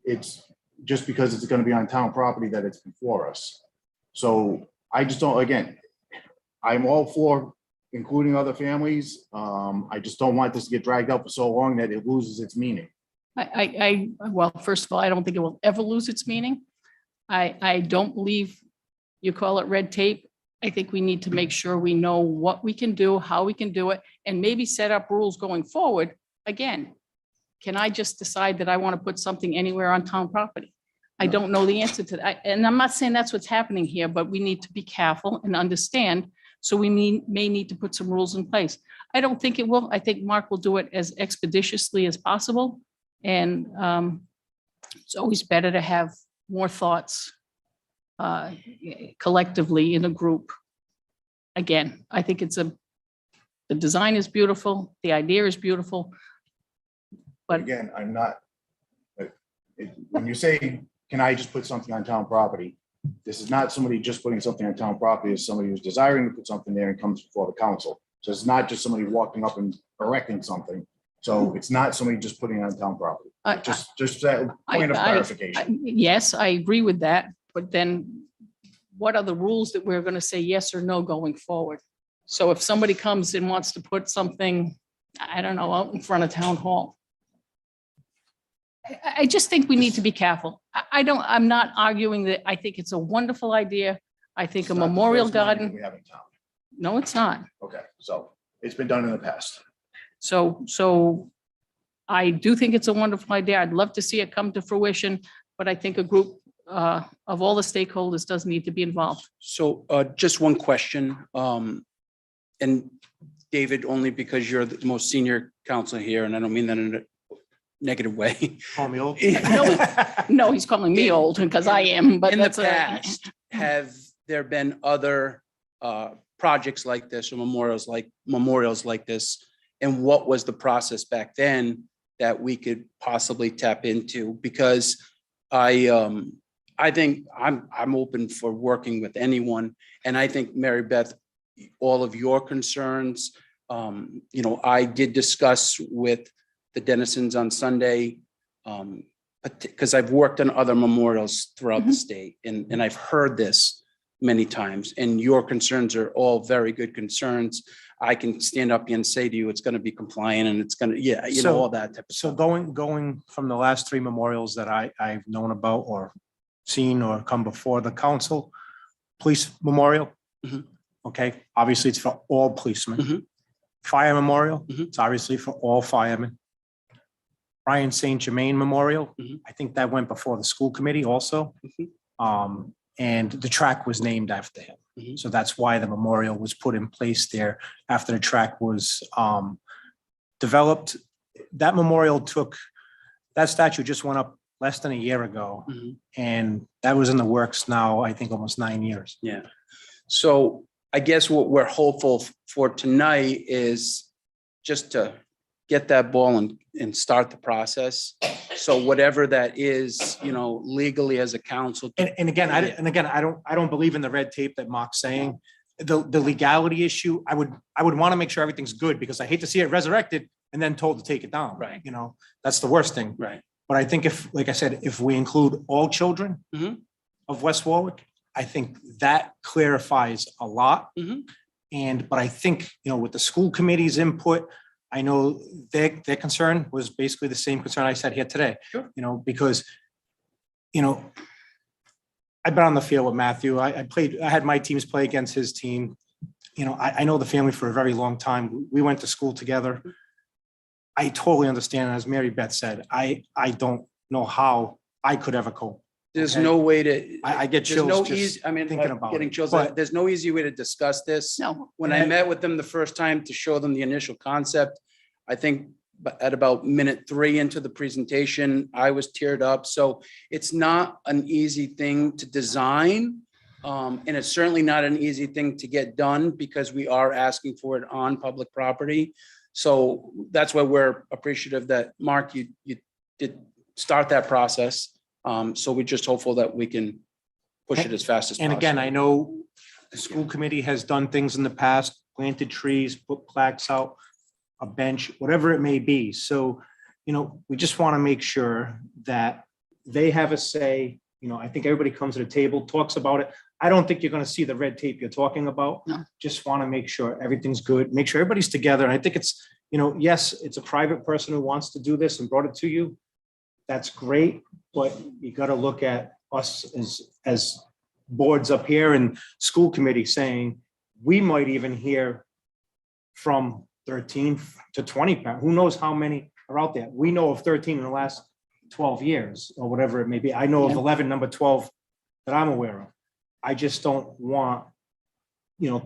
It's just because it's gonna be on town property that it's before us. So I just don't, again, I'm all for including other families. I just don't want this to get dragged out for so long that it loses its meaning. Well, first of all, I don't think it will ever lose its meaning. I don't believe you call it red tape. I think we need to make sure we know what we can do, how we can do it, and maybe set up rules going forward. Again, can I just decide that I want to put something anywhere on town property? I don't know the answer to that. And I'm not saying that's what's happening here, but we need to be careful and understand. So we may need to put some rules in place. I don't think it will. I think Mark will do it as expeditiously as possible. And it's always better to have more thoughts collectively in a group. Again, I think the design is beautiful, the idea is beautiful. But Again, I'm not, when you say, can I just put something on town property? This is not somebody just putting something on town property, it's somebody who's desiring to put something there and comes before the council. So it's not just somebody walking up and erecting something. So it's not somebody just putting it on town property. Just that point of clarification. Yes, I agree with that, but then what are the rules that we're gonna say yes or no going forward? So if somebody comes and wants to put something, I don't know, out in front of town hall, I just think we need to be careful. I'm not arguing that. I think it's a wonderful idea. I think It's a not the memorial first money garden, We have in town. no, it's not. Okay, so it's been done in the past. So I do think it's a wonderful idea. I'd love to see it come to fruition, but I think a group of all the stakeholders does need to be involved. So just one question. And David, only because you're the most senior counselor here, and I don't mean that in a negative way. Call me old. No, he's calling me old because I am, but In the that's past, have there been other projects like this or memorials like this? And what was the process back then that we could possibly tap into? Because I think I'm open for working with anyone. And I think Mary Beth, all of your concerns, I did discuss with the Dennisons on Sunday, because I've worked on other memorials throughout the state, and I've heard this many times, and your concerns are all very good concerns. I can stand up and say to you, it's going to be compliant and it's going to, all that type of So stuff. going from the last three memorials that I've known about or seen or come before the council, police memorial. Mhm. Okay, obviously it's for all policemen. Mhm. Fire memorial, Mhm. it's obviously for all firemen. Brian St. Germain Memorial, Mhm. I think that went before the school committee also. Mhm. And the track was named after him. Mhm. So that's why the memorial was put in place there after the track was developed. That memorial that statue just went up less than a year ago. Mhm. And that was in the works now, I think, almost 9 years. Yeah. So I guess what we're hopeful for tonight is just to get that ball and start the process. So whatever that is, legally as a council. And again, I don't believe in the red tape that Mark's saying. The legality issue, I would want to make sure everything's good because I hate to see it resurrected and then told to take it down. Right. That's the worst thing. Right. But I think like I said, if we include all children Mhm. of West Warwick, I think that clarifies a lot. Mhm. But I think, with the school committee's input, I know their concern was basically the same concern I said here today. Sure. Because, I've been on the field with Matthew. I had my teams play against his team. I know the family for a very long time. We went to school together. I totally understand. As Mary Beth said, I don't know how I could ever cope. There's Okay. no way to. I get there's no chills just easy. I mean, thinking I'm about getting it. chills. But- There's no easy way to discuss this. No, When I met with them the first time to show them the initial concept, I think at about minute 3 into the presentation, I was teared up. So it's not an easy thing to design. And it's certainly not an easy thing to get done because we are asking for it on public property. So that's why we're appreciative that, Mark, you did start that process. So we're just hopeful that we can push it as fast as possible. And again, I know the school committee has done things in the past, planted trees, put plaques out, a bench, whatever it may be. So, we just want to make sure that they have a say. I think everybody comes to the table, talks about it. I don't think you're going to see the red tape you're talking about. No. Just want to make sure everything's good, make sure everybody's together. And I think it's, yes, it's a private person who wants to do this and brought it to you. That's great, but you got to look at us as boards up here and school committee saying, we might even hear from 13 to 20 parents. Who knows how many are out there? We know of 13 in the last 12 years or whatever it may be. I know of 11, number 12 that I'm aware of. I just don't want,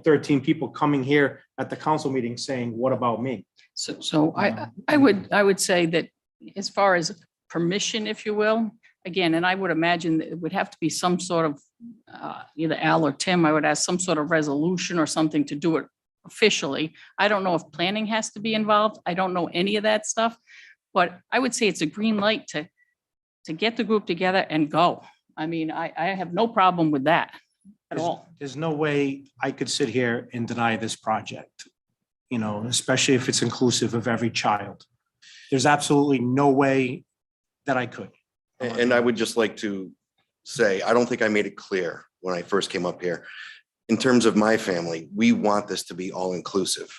13 people coming here at the council meeting saying, what about me? So I would say that as far as permission, if you will, again, and I would imagine that it would have to be some sort of, either Al or Tim, I would ask some sort of resolution or something to do it officially. I don't know if planning has to be involved. I don't know any of that stuff. But I would say it's a green light to get the group together and go. I mean, I have no problem with that at all. There's no way I could sit here and deny this project, especially if it's inclusive of every child. There's absolutely no way that I could. And I would just like to say, I don't think I made it clear when I first came up here. In terms of my family, we want this to be all inclusive.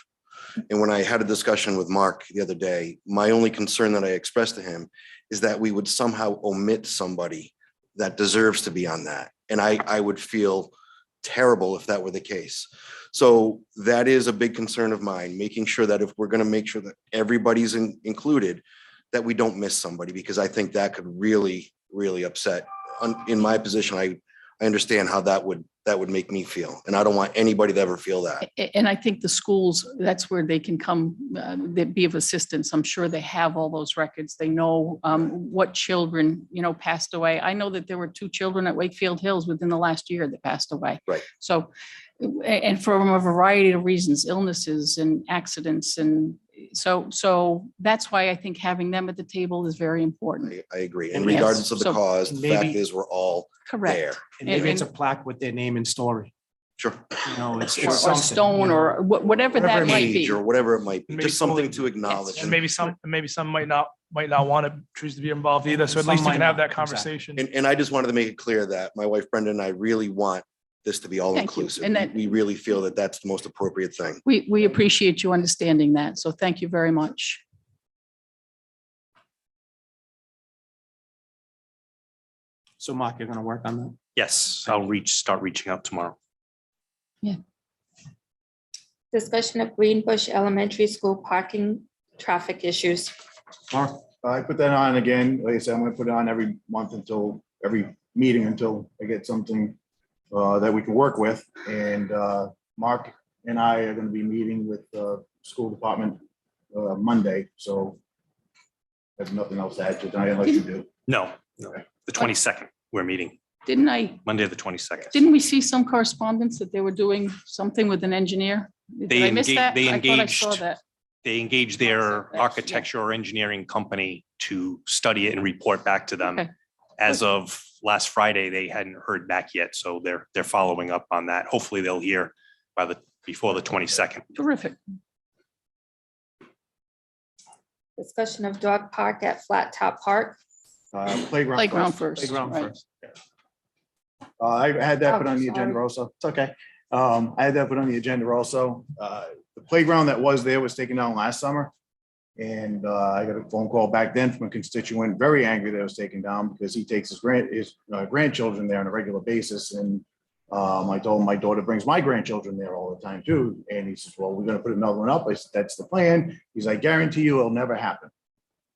And when I had a discussion with Mark the other day, my only concern that I expressed to him is that we would somehow omit somebody that deserves to be on that. And I would feel terrible if that were the case. So that is a big concern of mine, making sure that if we're going to make sure that everybody's included, that we don't miss somebody, because I think that could really, really upset. In my position, I understand how that would make me feel. And I don't want anybody to ever feel that. And I think the schools, that's where they can come, they'd be of assistance. I'm sure they have all those records. They know what children, passed away. I know that there were 2 children at Wakefield Hills within the last year that passed away. Right. So, and from a variety of reasons, illnesses and accidents. And so that's why I think having them at the table is very important. I agree. And And yes, regardless of the so cause, the fact maybe- is we're all Correct. there. And maybe it's a plaque with their name and story. Sure. It's Or something, stone or whatever that might Age be. or whatever it might be, Maybe just something fully- to acknowledge. And maybe some might not want to choose to be involved either. So at Some least you might can have not, that exactly. conversation. And I just wanted to make it clear that my wife Brenda and I really want this to be all Thank you. inclusive. And that- We really feel that that's the most appropriate thing. We appreciate you understanding that. So thank you very much. So Mark, you're going to work on that? Yes, I'll start reaching out tomorrow. Discussion of Greenbush Elementary School parking traffic issues. Mark? I put that on again. Like I said, I'm gonna put it on every month every meeting until I get something that we can work with. And Mark and I are gonna be meeting with the school department Monday, so there's nothing else to add to tonight unless you do. No, the 22nd, we're meeting, Monday, the 22nd. Didn't we see some correspondence that they were doing something with an engineer? Did I miss that? They I thought I saw engaged- that. They engaged That's- their yeah. architecture or engineering company to study it and report back to them. Okay. As of last Friday, they hadn't heard back yet, so they're following up on that. Hopefully they'll hear before the 22nd. Terrific. Discussion of dog park at Flat Top Park. Playground first. Playground right. first. I had that put Oh, on the agenda also. It's okay. I had that put on the agenda also. The playground that was there was taken down last summer. And I got a phone call back then from a constituent, very angry that it was taken down because he takes his grandchildren there on a regular basis. And I told him my daughter brings my grandchildren there all the time too. And he says, well, we're gonna put another one up. I said, that's the plan. He's like, guarantee you it'll never happen.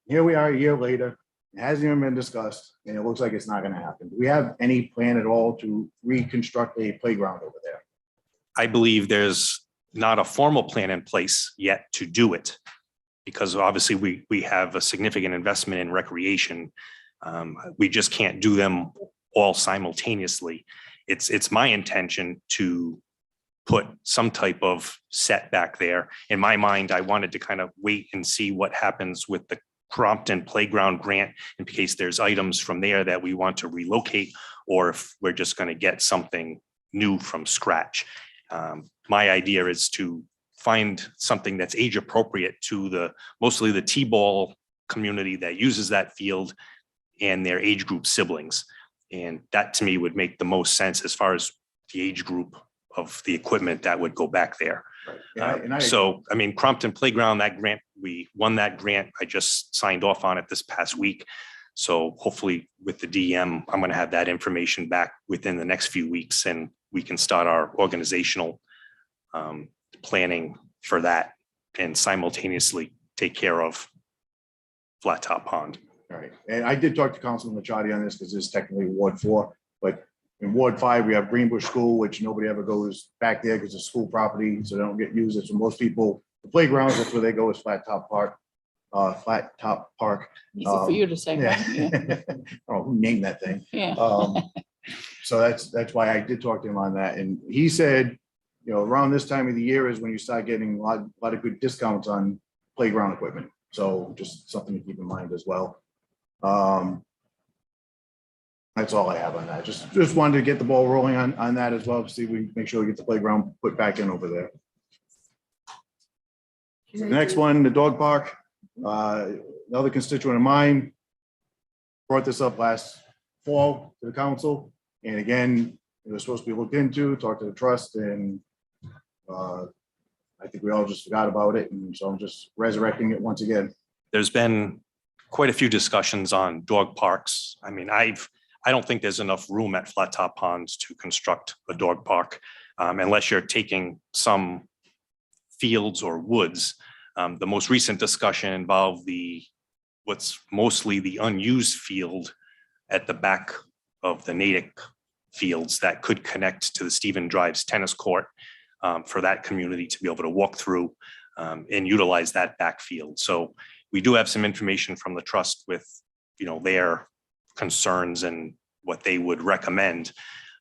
Here we are a year later. It hasn't even been discussed and it looks like it's not gonna happen. Do we have any plan at all to reconstruct a playground over there? I believe there's not a formal plan in place yet to do it, because obviously we have a significant investment in recreation. We just can't do them all simultaneously. It's my intention to put some type of setback there. In my mind, I wanted to kind of wait and see what happens with the Crompton Playground grant in case there's items from there that we want to relocate, or if we're just going to get something new from scratch. My idea is to find something that's age appropriate to mostly the T-ball community that uses that field and their age group siblings. And that to me would make the most sense as far as the age group of the equipment that would go back there. So, I mean, Crompton Playground, that grant, we won that grant. I just signed off on it this past week. So hopefully with the DM, I'm going to have that information back within the next few weeks, and we can start our organizational planning for that and simultaneously take care of Flat Top Pond. All right, and I did talk to Councilman Licciardi on this because this is technically Ward 4, but in Ward 5, we have Greenbush School, which nobody ever goes back there because it's school property, so they don't get used. So most people, the playgrounds, that's where they go, is Flat Top Park. Easy for you to say. Yeah. Right? Yeah. I don't know who named that thing. Yeah. So that's why I did talk to him on that. And he said, you know, around this time of the year is when you start getting a lot of good discounts on playground equipment. So just something to keep in mind as well. That's all I have on that. Just wanted to get the ball rolling on that as well, to see if we make sure we get the playground put back in over there. The next one, the dog park. Another constituent of mine brought this up last fall to the council. And again, it was supposed to be looked into, talked to the trust, and I think we all just forgot about it. And so I'm just resurrecting it once again. There's been quite a few discussions on dog parks. I mean, I don't think there's enough room at Flat Top Ponds to construct a dog park unless you're taking some fields or woods. The most recent discussion involved what's mostly the unused field at the back of the Natick fields that could connect to the Stephen Drives tennis court for that community to be able to walk through and utilize that backfield. So we do have some information from the trust with, you know, their concerns and what they would recommend.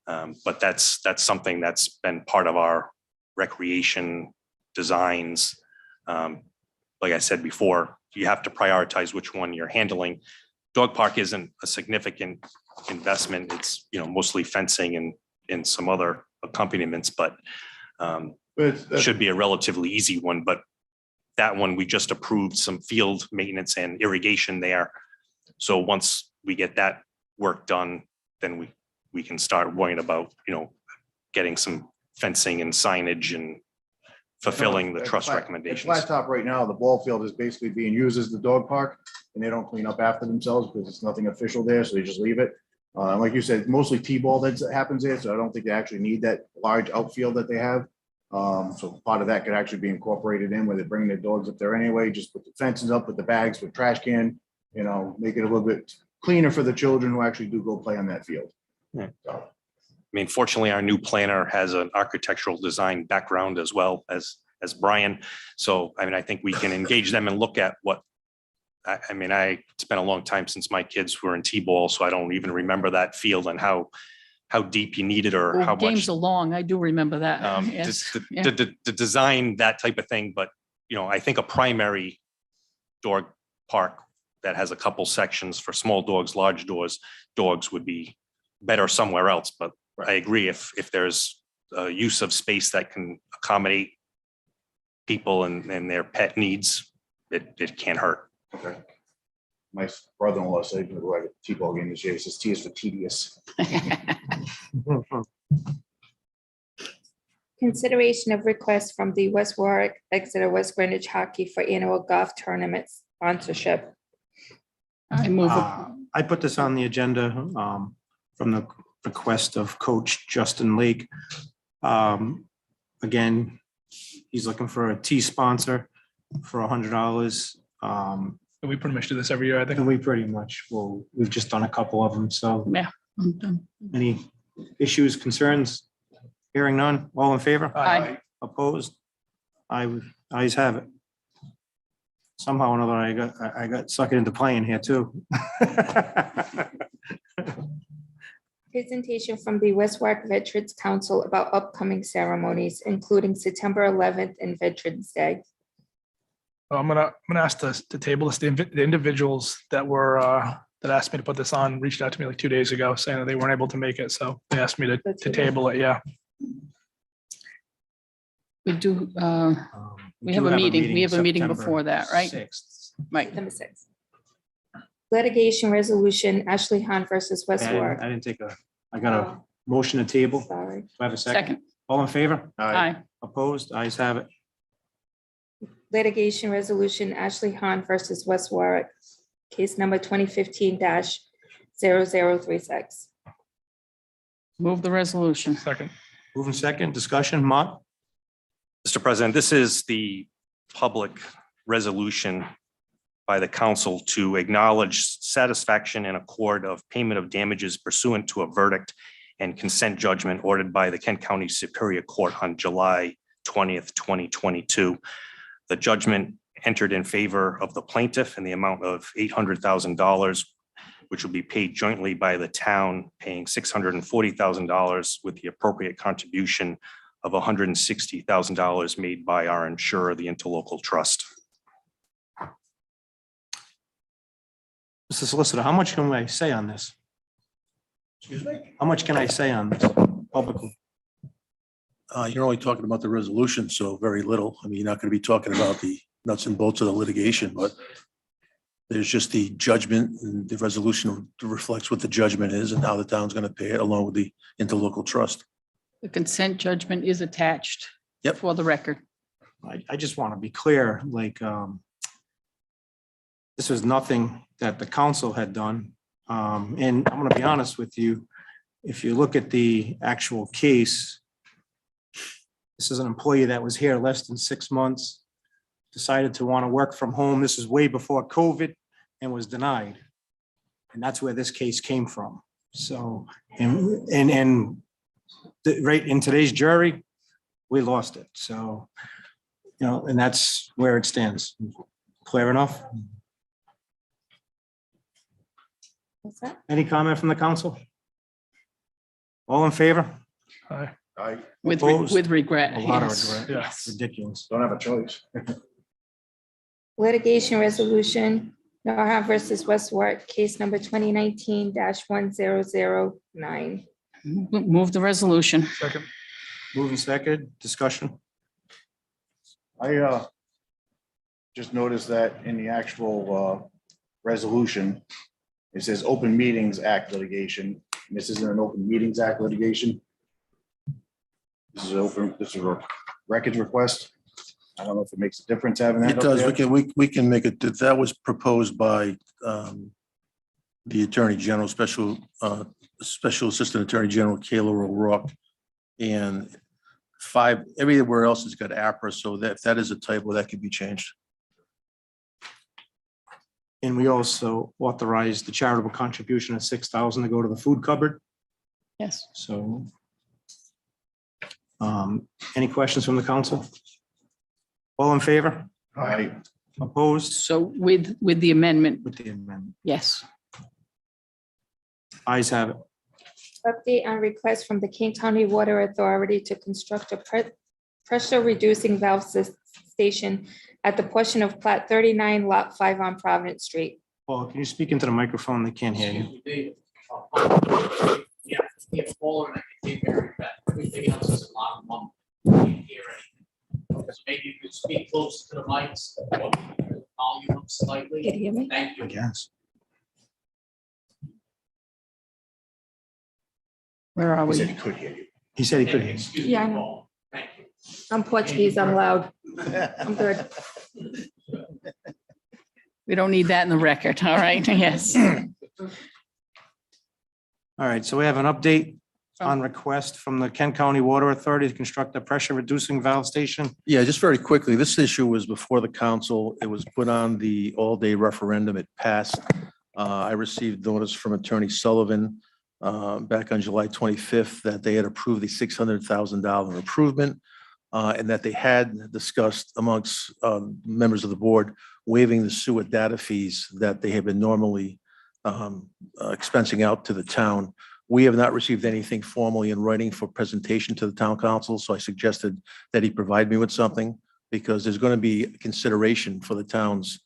But that's something that's been part of our recreation designs. Like I said before, you have to prioritize which one you're handling. Dog park isn't a significant investment. It's, you know, mostly fencing and some other accompaniments, but it should be a relatively easy one. But that one, we just approved some field maintenance and irrigation there. So once we get that work done, then we can start worrying about, you know, getting some fencing and signage and fulfilling the trust recommendations. Flat Top right now, the ball field is basically being used as the dog park, and they don't clean up after themselves because it's nothing official there, so they just leave it. Like you said, mostly T-ball that happens there, so I don't think they actually need that large outfield that they have. So part of that could actually be incorporated in where they're bringing their dogs up there anyway, just put the fences up with the bags with trash can, you know, make it a little bit cleaner for the children who actually do go play on that field. Yeah. So. I mean, fortunately, our new planner has an architectural design background as well as Brian. So, I mean, I think we can engage them and look at what, I mean, it's been a long time since my kids were in T-ball, so I don't even remember that field and how deep you need it or how much. Games are long. I do remember that. Yes. To design that type of thing. But, you know, I think a primary dog park that has a couple sections for small dogs, large dogs would be better somewhere else. But I agree, if there's a use of space that can accommodate people and their pet needs, it can't hurt. Okay. My brother-in-law said, "Go to a T-ball game this year." He says T is for tedious. Consideration of request from the West Warwick, Exeter, West Greenwich Hockey for annual golf tournament sponsorship. I move. I put this on the agenda from the request of Coach Justin Lake. Again, he's looking for a tee sponsor for $100. We pretty much do this every year, I think. And we pretty much, we've just done a couple of them. So Yeah. I'm done. any issues, concerns? Hearing none, all in favor? Aye. Opposed? Ayes have it. Somehow or another, I got sucked into playing here too. Presentation from the West Warwick Veterans Council about upcoming ceremonies, including September 11th and Veterans Day. I'm gonna ask to table this. The individuals that asked me to put this on reached out to me like 2 days ago saying that they weren't able to make it. So they asked me to table it. Yeah. We do, we do have a meeting. We have a meeting September before that, right? 6th. Right. Number 6. Litigation resolution, Ashley Hahn versus West Warwick. I didn't take I got a motion to table. Do Sorry. I have a second? Second. All in favor? Aye. Opposed? Ayes have it. Litigation resolution, Ashley Hahn versus West Warwick. case number 2015-0036. Move the resolution. Second. Moving second, discussion, Mark? Mr. President, this is the public resolution by the council to acknowledge satisfaction and accord of payment of damages pursuant to a verdict and consent judgment ordered by the Kent County Superior Court on July 20th, 2022. The judgment entered in favor of the plaintiff in the amount of $800,000, which will be paid jointly by the town, paying $640,000 with the appropriate contribution of $160,000 made by our insurer, the Interlocal Trust. Mr. Solicitor, how much can I say on this? Excuse me? How much can I say on this publicly? You're only talking about the resolution, so very little. I mean, you're not going to be talking about the nuts and bolts of the litigation, but there's just the judgment, and the resolution reflects what the judgment is and how the town's going to pay it, along with the interlocal trust. The consent judgment is attached. Yep. For the record. I just want to be clear, like, this was nothing that the council had done. And I'm going to be honest with you, if you look at the actual case, this is an employee that was here less than 6 months, decided to want to work from home. This is way before COVID and was denied. And that's where this case came from. So, and right in today's jury, we lost it. So, you know, and that's where it stands. Clear enough? What's that? Any comment from the council? All in favor? Aye. I Opposed? With regret. A lot of yes. regret. Yes. Ridiculous. don't have a choice. Litigation resolution, Norham versus West Warwick, case number 2019-1009. Move the resolution. Second. Moving second, discussion. I just noticed that in the actual resolution, it says Open Meetings Act litigation. This isn't an Open Meetings Act litigation. This is a records request. I don't know if it makes a difference having that It up does. there. We can make it, that was proposed by the Attorney General, Special Assistant Attorney General Kayla O'Rourke. And everywhere else has got APRA, so that if that is a typo, that could be changed. And we also authorized the charitable contribution of $6,000 to go to the food cupboard. Yes. So any questions from the council? All in favor? I, Opposed? So with the amendment, With the amendment. yes. Ayes have it. Update on request from the King County Water Authority to construct a pressure reducing valve station at the portion of Plat 39, Lot 5 on Providence Street. Paul, can you speak into the microphone? They can't hear you. Yeah, it's full and I can hear that. Everything else is a lot of mum. Can't hear anything. So maybe you could speak close to the mics, or volume up slightly. Can you hear me? Thank I you. guess. Where are he said we? he could hear you. He said he could hear you. Excuse me, Yeah, I know. Paul. Thank you. I'm Portuguese, I'm loud. I'm good. We don't need that in the record. All right. Yes. All right, so we have an update on request from the Kent County Water Authority to construct a pressure reducing valve station. Yeah, just very quickly, this issue was before the council. It was put on the all-day referendum. It passed. I received notice from Attorney Sullivan back on July 25th that they had approved the $600,000 improvement and that they had discussed amongst members of the board waiving the sewer data fees that they have been normally expensing out to the town. We have not received anything formally in writing for presentation to the town council, so I suggested that he provide me with something because there's going to be consideration for the town's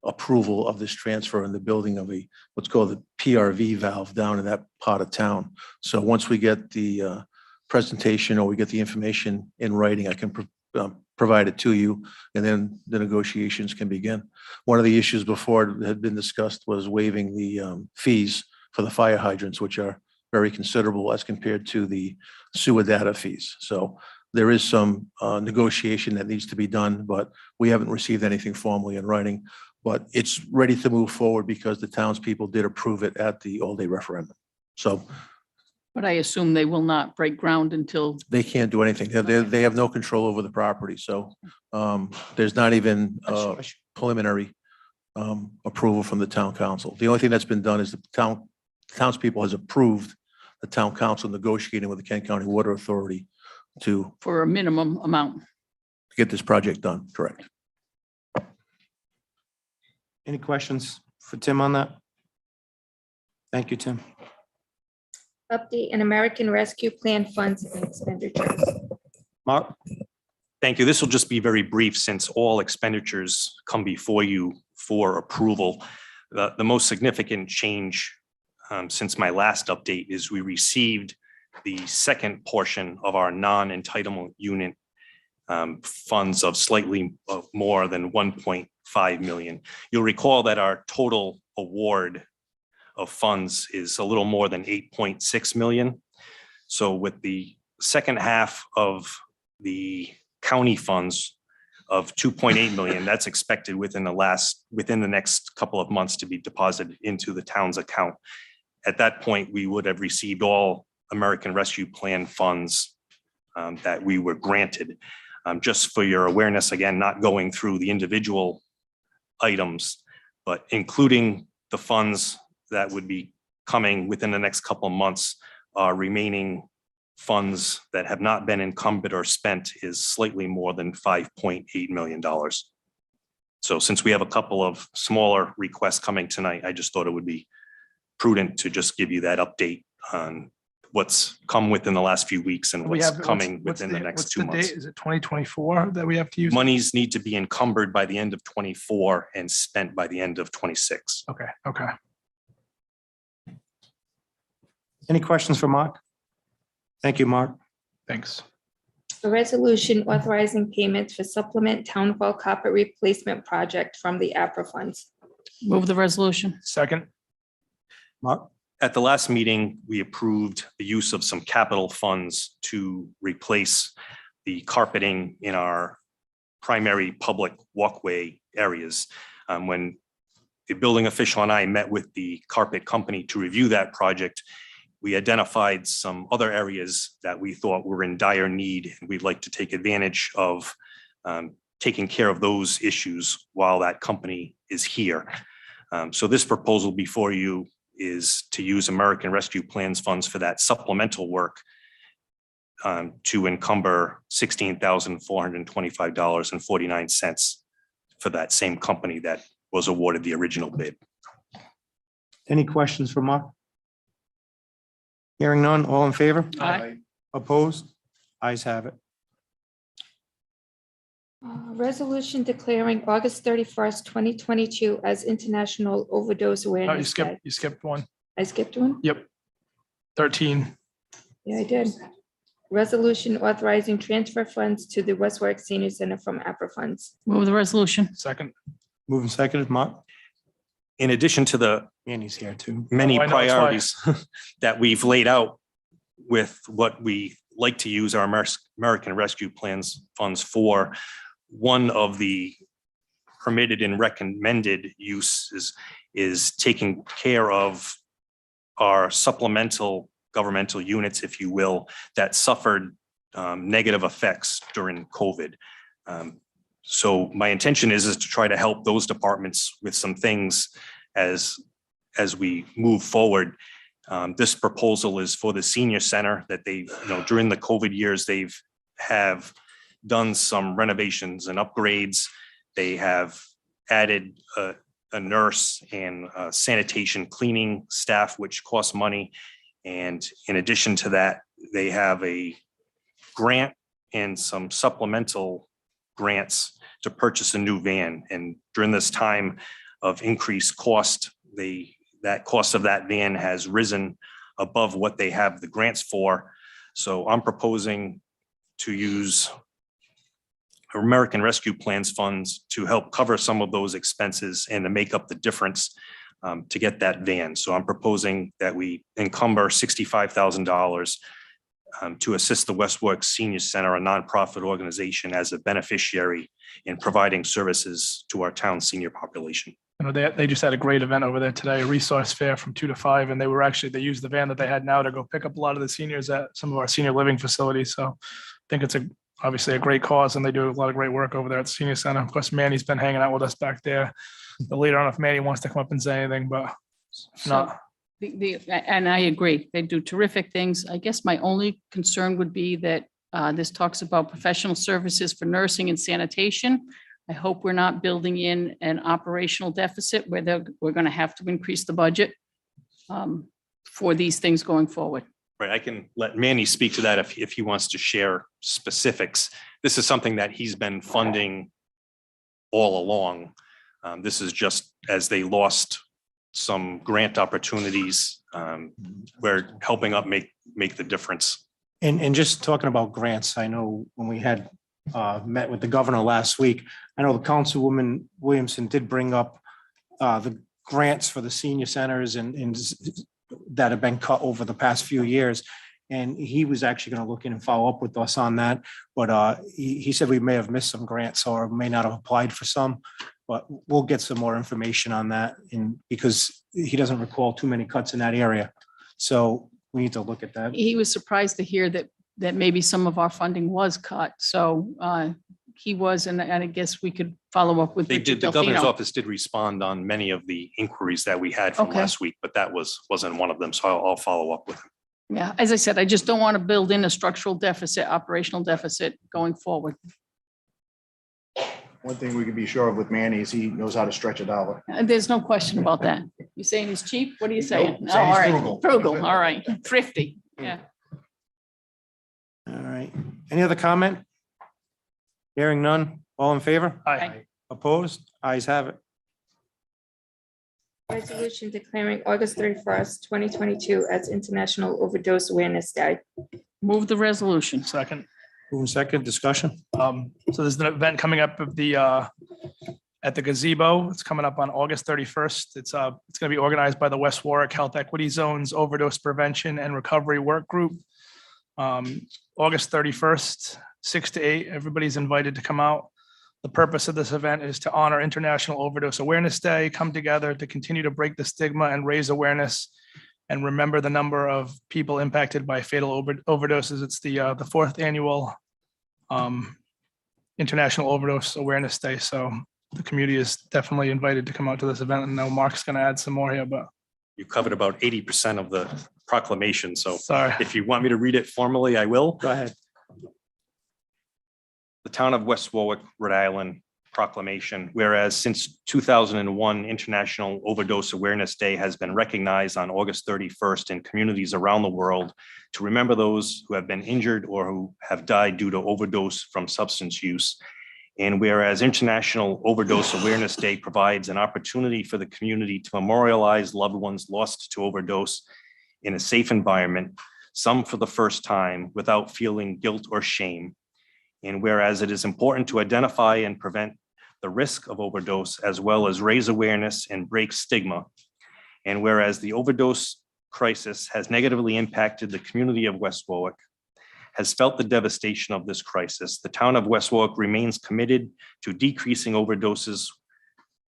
approval of this transfer and the building of a what's called the PRV valve down in that part of town. So once we get the presentation or we get the information in writing, I can provide it to you, and then the negotiations can begin. One of the issues before it had been discussed was waiving the fees for the fire hydrants, which are very considerable as compared to the sewer data fees. So there is some negotiation that needs to be done, but we haven't received anything formally in writing. but it's ready to move forward because the townspeople did approve it at the all-day referendum. So But I assume they will not break ground until, they can't do anything. They have no control over the property. So there's not even preliminary approval from the town council. The only thing that's been done is the townspeople has approved the town council negotiating with the Kent County Water Authority to for a minimum amount. get this project done. Correct. Any questions for Tim on that? Thank you, Tim. Update in American Rescue Plan funds and expenditures. Mark? Thank you. This will just be very brief since all expenditures come before you for approval. The most significant change since my last update is we received the second portion of our non-entitlement unit funds of slightly more than 1.5 million. You'll recall that our total award of funds is a little more than 8.6 million. So with the second half of the county funds of 2.8 million, that's expected within the next couple of months to be deposited into the town's account. At that point, we would have received all American Rescue Plan funds that we were granted. Just for your awareness, again, not going through the individual items, but including the funds that would be coming within the next couple of months, remaining funds that have not been encumbered or spent is slightly more than $5.8 million. So since we have a couple of smaller requests coming tonight, I just thought it would be prudent to just give you that update on what's come within the last few weeks and what's coming within the next 2 months. Is it 2024 that we have to use? Monies need to be encumbered by the end of 24 and spent by the end of 26. Okay, okay. Any questions for Mark? Thank you, Mark. Thanks. A resolution authorizing payments for supplement town hall carpet replacement project from the APRA funds. Move the resolution. Second, Mark? At the last meeting, we approved the use of some capital funds to replace the carpeting in our primary public walkway areas. When the building official and I met with the carpet company to review that project, we identified some other areas that we thought were in dire need, and we'd like to take advantage of taking care of those issues while that company is here. So this proposal before you is to use American Rescue Plans funds for that supplemental work to encumber $16,425.49 for that same company that was awarded the original bid. Any questions for Mark? Hearing none, all in favor? Aye. Opposed? Ayes have it. Resolution declaring August 31st, 2022 as International Overdose oh, Awareness Day. you skipped one. I skipped one? Yep. 13, Yeah, I did. Resolution authorizing transfer funds to the West Warwick Senior Center from APRA funds. Move the resolution. second. Moving seconded, Mark? In addition to the Annie's here too. many Oh, I know, it's fine. priorities that we've laid out with what we like to use our American Rescue Plans funds for, one of the permitted and recommended uses is taking care of our supplemental governmental units, if you will, that suffered negative effects during COVID. So my intention is to try to help those departments with some things as we move forward. This proposal is for the senior center that they, during the COVID years, have done some renovations and upgrades. They have added a nurse and sanitation cleaning staff, which costs money. And in addition to that, they have a grant and some supplemental grants to purchase a new van. And during this time of increased cost, that cost of that van has risen above what they have the grants for. So I'm proposing to use American Rescue Plans funds to help cover some of those expenses and to make up the difference to get that van. So I'm proposing that we encumber $65,000 to assist the West Warwick Senior Center, a nonprofit organization, as a beneficiary in providing services to our town senior population. You know, they just had a great event over there today, a resource fair from 2 to 5, and they used the van that they had now to go pick up a lot of the seniors at some of our senior living facilities. So I think it's obviously a great cause, and they do a lot of great work over there at the senior center. Of course, Manny's been hanging out with us back there. But later on, if Manny wants to come up and say anything, but if not. And I agree, they do terrific things. I guess my only concern would be that this talks about professional services for nursing and sanitation. I hope we're not building in an operational deficit where we're going to have to increase the budget for these things going forward. Right, I can let Manny speak to that if he wants to share specifics. This is something that he's been funding all along. This is just as they lost some grant opportunities, we're helping up make the difference. And just talking about grants, I know when we had met with the governor last week, I know the Councilwoman Williamson did bring up the grants for the senior centers and that have been cut over the past few years. And he was actually going to look in and follow up with us on that. But he said we may have missed some grants or may not have applied for some, but we'll get some more information on that. And because he doesn't recall too many cuts in that area. So we need to look at that. He was surprised to hear that maybe some of our funding was cut. So he was, and I guess we could follow up with. They Richard did. The governor's Delfino. office did respond on many of the inquiries that we had from Okay. last week, but that wasn't one of them. So I'll follow up with him. Yeah, as I said, I just don't want to build in a structural deficit, operational deficit going forward. One thing we can be sure of with Manny is he knows how to stretch a dollar. There's no question about that. You saying he's cheap? What are you saying? Nope, Oh, saying all he's right, frugal. frugal, all right, thrifty, yeah. All right. Any other comment? Hearing none. All in favor? Aye. Opposed? Ayes have it. Resolution declaring August 31st, 2022 as International Overdose Awareness Day. Move the resolution. Second. Moving second, discussion. So there's an event coming up of the at the gazebo. It's coming up on August 31st. It's going to be organized by the West Warwick Health Equity Zones Overdose Prevention and Recovery Work Group. August 31st, 6 to 8. Everybody's invited to come out. The purpose of this event is to honor International Overdose Awareness Day, come together to continue to break the stigma and raise awareness and remember the number of people impacted by fatal overdoses. It's the fourth annual International Overdose Awareness Day. So the community is definitely invited to come out to this event. And now Mark's going to add some more here, but You covered about 80% of the proclamation. So sorry. if you want me to read it formally, I will. Go ahead. The Town of West Warwick, Rhode Island proclamation, whereas since 2001, International Overdose Awareness Day has been recognized on August 31st in communities around the world to remember those who have been injured or who have died due to overdose from substance use. And whereas International Overdose Awareness Day provides an opportunity for the community to memorialize loved ones lost to overdose in a safe environment, some for the first time without feeling guilt or shame. And whereas it is important to identify and prevent the risk of overdose, as well as raise awareness and break stigma. And whereas the overdose crisis has negatively impacted the community of West Warwick, has felt the devastation of this crisis, the town of West Warwick remains committed to decreasing overdoses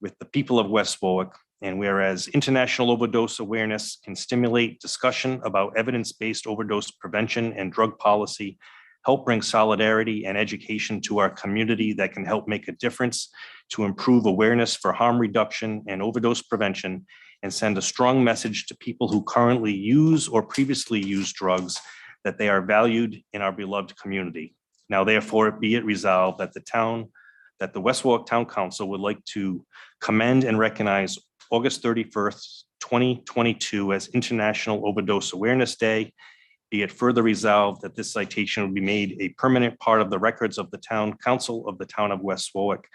with the people of West Warwick. And whereas international overdose awareness can stimulate discussion about evidence-based overdose prevention and drug policy, help bring solidarity and education to our community that can help make a difference to improve awareness for harm reduction and overdose prevention, and send a strong message to people who currently use or previously used drugs that they are valued in our beloved community. Now, therefore, be it resolved that the West Warwick Town Council would like to commend and recognize August 31st, 2022 as International Overdose Awareness Day. Be it further resolved that this citation will be made a permanent part of the records of the Town Council of the Town of West Warwick,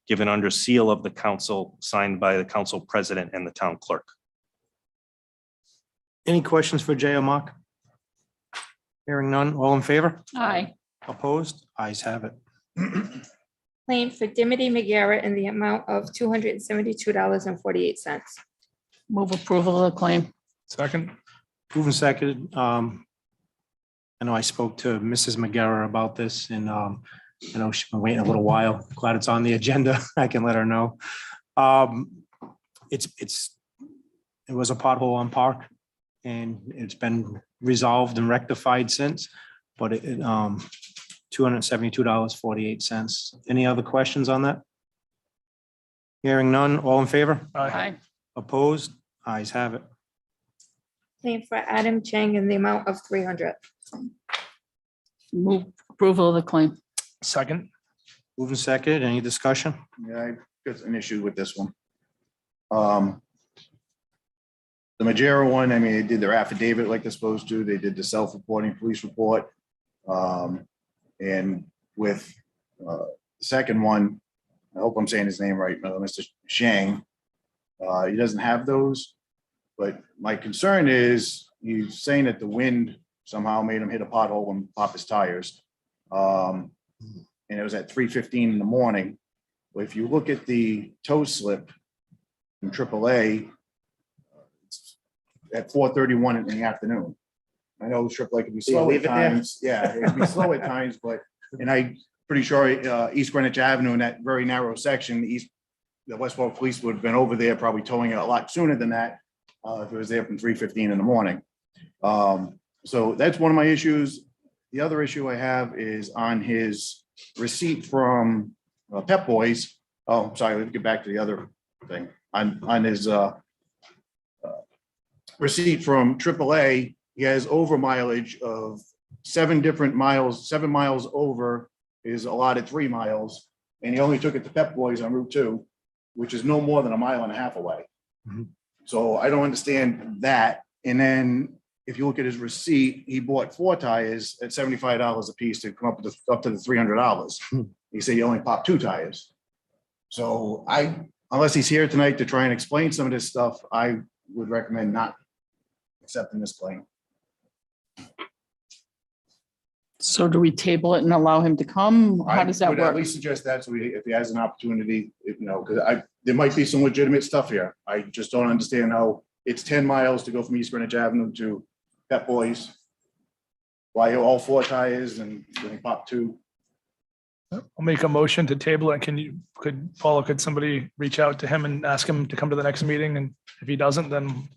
given under seal of the council, signed by the council president and the town clerk. Any questions for Jay or Mark? Hearing none, all in favor? Aye. Opposed? Ayes have it. Claim for Dimity McGarrett in the amount of $272.48. Move approval of the claim. Second. Moving second. I know I spoke to Mrs. McGarrett about this and I know she's been waiting a little while. Glad it's on the agenda. I can let her know. It was a pothole on Park and it's been resolved and rectified since, but $272.48. Any other questions on that? Hearing none, all in favor? Aye. Opposed? Ayes have it. Claim for Adam Chang in the amount of 300. Move approval of the claim. Second. Moving second, any discussion? Yeah, I've got an issue with this one. The Majera one, I mean, they did their affidavit like they're supposed to. They did the self-reporting police report. And with the second one, I hope I'm saying his name right, Mr. Shang. He doesn't have those. But my concern is he's saying that the wind somehow made him hit a pothole and pop his tires. And it was at 3:15 in the morning. But if you look at the tow slip from AAA, it's at 4:31 in the afternoon. I know AAA can be slow at times. Yeah, it can be slow at times, but, and I'm pretty sure East Greenwich Avenue in that very narrow section, the West Warwick Police would have been over there probably towing it a lot sooner than that if it was there from 3:15 in the morning. So that's one of my issues. The other issue I have is on his receipt from Pep Boys. Oh, sorry, let's get back to the other thing. On his receipt from AAA, he has over mileage of 7 miles over his allotted 3 miles. And he only took it to Pep Boys on Route 2, which is no more than 1.5 miles away. Mhm. So I don't understand that. And then if you look at his receipt, he bought 4 tires at $75 a piece to come up to the $300. He said he only popped 2 tires. So unless he's here tonight to try and explain some of this stuff, I would recommend not accepting this claim. So do we table it and allow him to come? How does I that would at work? least suggest that, so if he has an opportunity, because there might be some legitimate stuff here. I just don't understand how it's 10 miles to go from East Greenwich Avenue to Pep Boys. Why all 4 tires and then he popped 2? I'll make a motion to table it. Could somebody reach out to him and ask him to come to the next meeting? And if he doesn't, then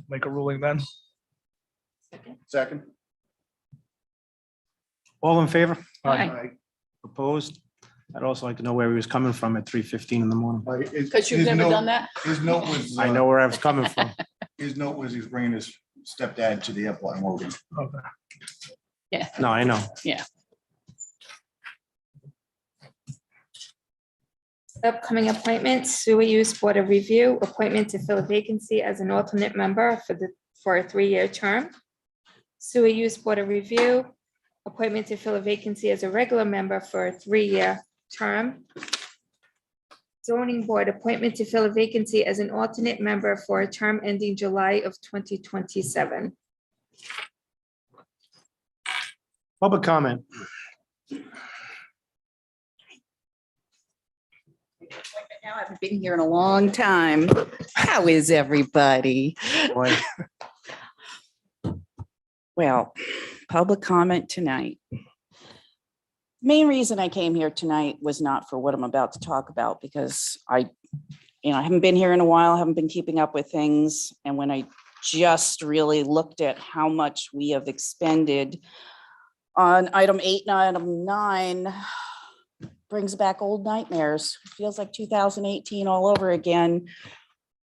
make a ruling then. Second. All in favor? Aye. Opposed? I'd also like to know where he was coming from at 3:15 in the morning. Because you've never done that? His note was. I know where I was coming from. His note was he was bringing his stepdad to the airport in Wogan. Okay. Yeah, No, I know. yeah. Upcoming appointments, sewer use board of review, appointment to fill a vacancy as an alternate member for a 3-year term. Sewer use board of review, appointment to fill a vacancy as a regular member for a 3-year term. Zoning board, appointment to fill a vacancy as an alternate member for a term ending July of 2027. Public comment. Now, I haven't been here in a long time. How is everybody? Boy, Well, public comment tonight. Main reason I came here tonight was not for what I'm about to talk about, because I haven't been here in a while, haven't been keeping up with things. And when I just really looked at how much we have expended on item 8 and item 9, brings back old nightmares. Feels like 2018 all over again.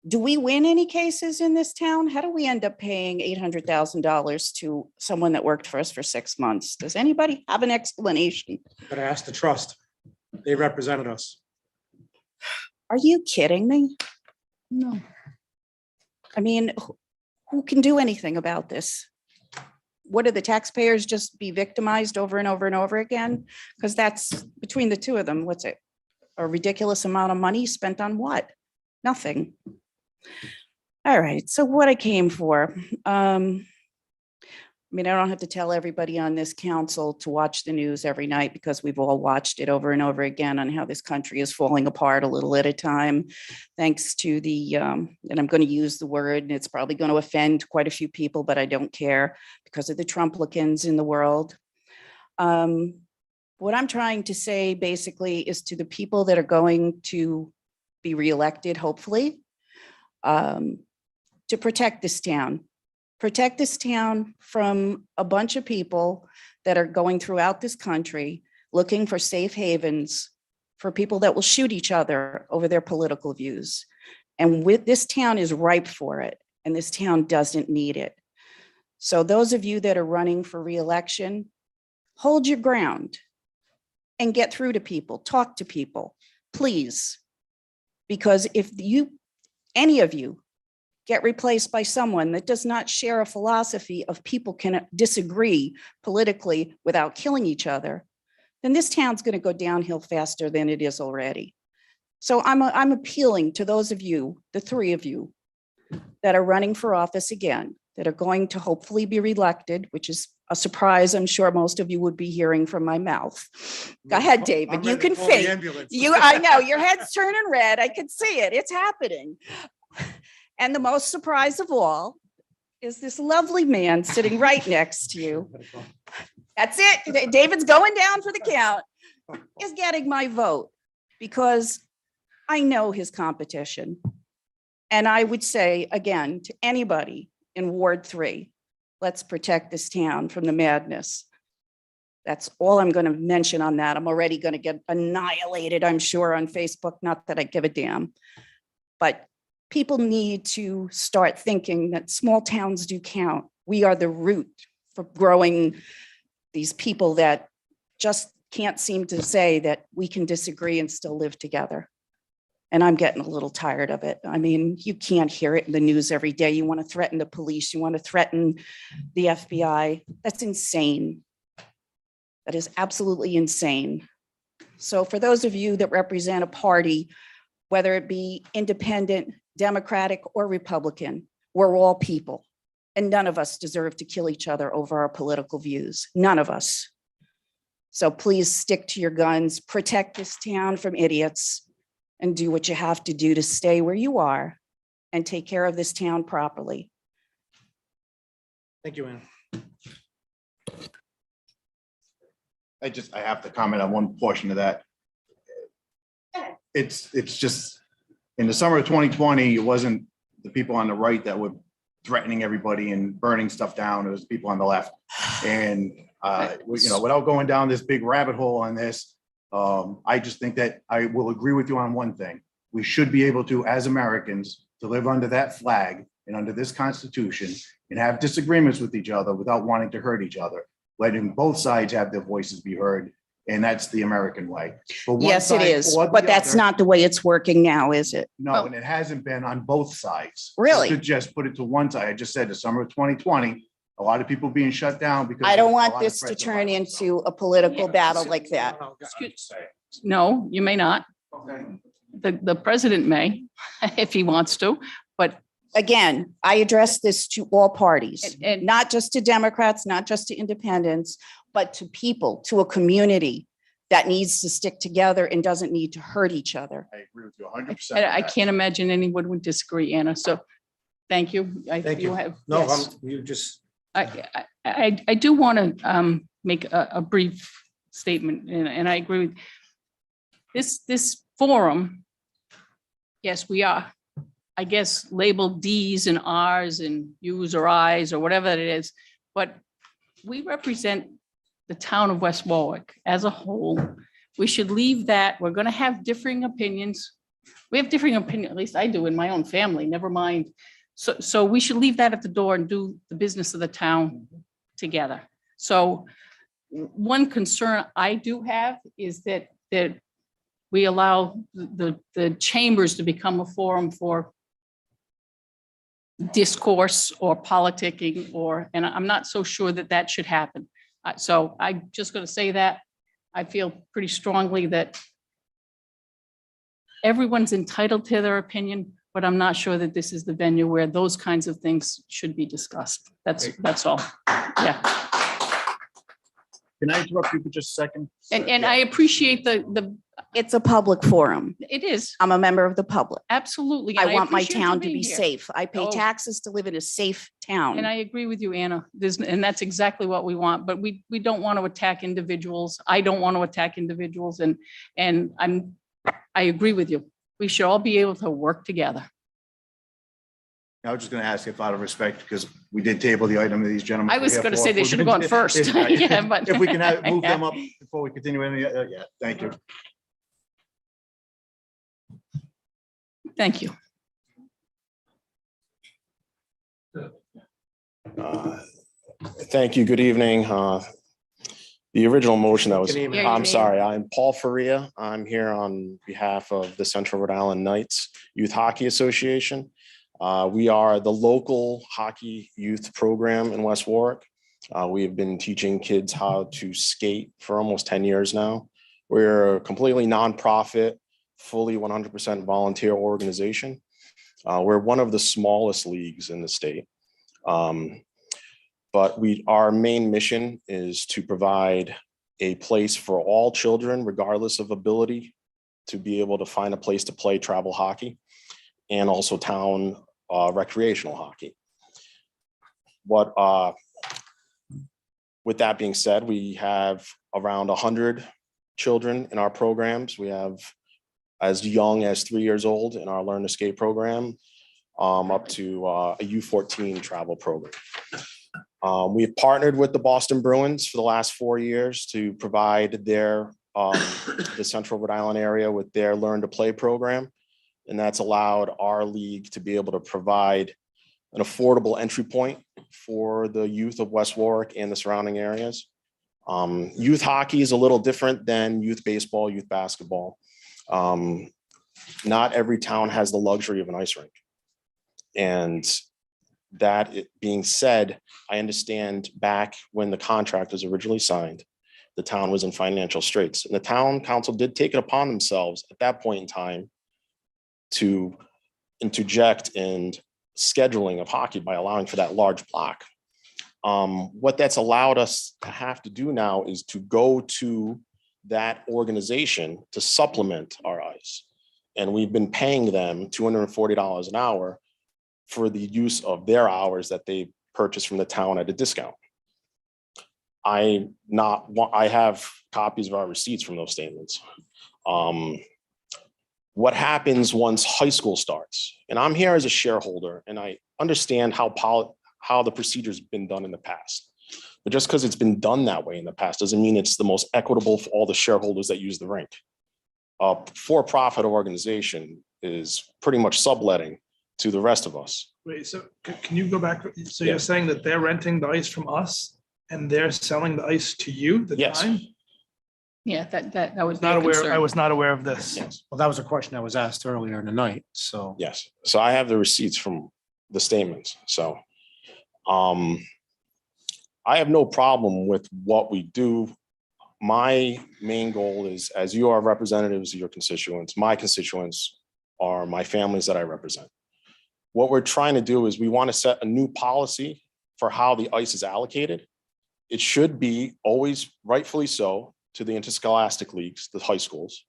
Do we win any cases in this town? How do we end up paying $800,000 to someone that worked for us for 6 months? Does anybody have an explanation? gotta ask the trust. They represented us. Are you kidding me? No. I mean, who can do anything about this? What do the taxpayers just be victimized over and over and over again? Because that's between the two of them. What's it? A ridiculous amount of money spent on what? Nothing. All right. So what I came for, my mean, I don't have to tell everybody on this council to watch the news every night because we've all watched it over and over again on how this country is falling apart a little at a time. Thanks to the, and I'm going to use the word, and it's probably going to offend quite a few people, but I don't care because of the Trumplicans in the world. What I'm trying to say basically is to the people that are going to be reelected, hopefully, to protect this town. Protect this town from a bunch of people that are going throughout this country looking for safe havens for people that will shoot each other over their political views. And with this town is ripe for it, and this town doesn't need it. So those of you that are running for reelection, hold your ground and get through to people, talk to people, please. Because if any of you get replaced by someone that does not share a philosophy of people can disagree politically without killing each other, then this town's going to go downhill faster than it is already. So I'm appealing to those of you, the three of you, that are running for office again, that are going to hopefully be reelected, which is a surprise I'm sure most of you would be hearing from my mouth. Go ahead, David, you can think. I know, your head's turning red. I can see it. It's happening. And the most surprise of all is this lovely man sitting right next to you. That's it. David's going down for the count, is getting my vote because I know his competition. And I would say again to anybody in Ward 3, let's protect this town from the madness. That's all I'm going to mention on that. I'm already going to get annihilated, I'm sure, on Facebook. Not that I give a damn, but people need to start thinking that small towns do count. We are the root for growing these people that just can't seem to say that we can disagree and still live together. And I'm getting a little tired of it. I mean, you can't hear it in the news every day. You want to threaten the police. You want to threaten the FBI. That's insane. That is absolutely insane. So for those of you that represent a party, whether it be independent, Democratic, or Republican, we're all people. And none of us deserve to kill each other over our political views. None of us. So please stick to your guns, protect this town from idiots, and do what you have to do to stay where you are and take care of this town properly. Thank you, Ann. I have to comment on one portion of that. It's just, in the summer of 2020, it wasn't the people on the right that were threatening everybody and burning stuff down. It was people on the left. And, without going down this big rabbit hole on this, I just think that I will agree with you on one thing. We should be able to, as Americans, to live under that flag and under this Constitution and have disagreements with each other without wanting to hurt each other, letting both sides have their voices be heard. And that's the American way. Yes, it is, but that's not the way it's working now, is it? No, and it hasn't been on both sides. Really? To just put it to one side, I just said the summer of 2020, a lot of people being shut down because. I don't of a want lot of this to threats turn about it. into a political battle like that. No, you may not. The president may, if he wants to, but. Again, I address this to all parties, And- not just to Democrats, not just to independents, but to people, to a community that needs to stick together and doesn't need to hurt each other. I agree with you 100%. I can't imagine anyone would disagree, Anna. So thank you. Thank you. Have, No, yes. you just, I do want to make a brief statement, and I agree with this forum. Yes, we are, I guess, labeled Ds and Rs and Us or Is or whatever it is, but we represent the town of West Warwick as a whole. We should leave that. We're going to have differing opinions. We have differing opinions, at least I do in my own family, never mind. So we should leave that at the door and do the business of the town together. So one concern I do have is that we allow the chambers to become a forum for discourse or politicking, and I'm not so sure that should happen. So I'm just going to say that I feel pretty strongly that everyone's entitled to their opinion, but I'm not sure that this is the venue where those kinds of things should be discussed. That's all. Yeah. Can I interrupt you for just a second? And I appreciate the, It's a public forum. it is, I'm a member of the public. absolutely. I and want my appreciate you town to being be here. safe. I pay Oh. taxes to live in a safe And town. I agree with you, Anna. And that's exactly what we want, but we don't want to attack individuals. I don't want to attack individuals and I agree with you. We should all be able to work together. I was just going to ask if out of respect, because we did table the item of these gentlemen. I was gonna say they should have gone first. Yeah, but- If we can move them up before we continue any, yeah, thank you. Thank you. Thank you. Good evening. The original motion that was, Good evening. Yeah, your I'm name. sorry, I'm Paul Faria. I'm here on behalf of the Central Rhode Island Knights Youth Hockey Association. We are the local hockey youth program in West Warwick. We have been teaching kids how to skate for almost 10 years now. We're a completely nonprofit, fully 100% volunteer organization. We're one of the smallest leagues in the state. But our main mission is to provide a place for all children, regardless of ability, to be able to find a place to play travel hockey and also town recreational hockey. With that being said, we have around 100 children in our programs. We have as young as 3 years old in our Learn to Skate program, up to a U14 travel program. We've partnered with the Boston Bruins for the last 4 years to provide the Central Rhode Island area with their Learn to Play program. And that's allowed our league to be able to provide an affordable entry point for the youth of West Warwick and the surrounding areas. Youth hockey is a little different than youth baseball, youth basketball. Not every town has the luxury of an ice rink. And that being said, I understand back when the contract was originally signed, the town was in financial straits. And the town council did take it upon themselves at that point in time to interject in scheduling of hockey by allowing for that large block. What that's allowed us to have to do now is to go to that organization to supplement our ice. And we've been paying them $240 an hour for the use of their hours that they purchase from the town at a discount. I have copies of our receipts from those statements. What happens once high school starts? And I'm here as a shareholder, and I understand how the procedure's been done in the past. But just because it's been done that way in the past doesn't mean it's the most equitable for all the shareholders that use the rink. A for-profit organization is pretty much subletting to the rest of us. Wait, so can you go back? So Yeah. you're saying that they're renting the ice from us and they're selling the ice to you? The Yes. time? Yeah, that was Not my aware, I concern. was not aware of this. Yes. Well, that was a question that was asked earlier in the night, so. Yes. So I have the receipts from the statements. So I have no problem with what we do. My main goal is, as you are representatives of your constituents, my constituents are my families that I represent. What we're trying to do is we want to set a new policy for how the ice is allocated. It should be always rightfully so to the interscholastic leagues, the high schools.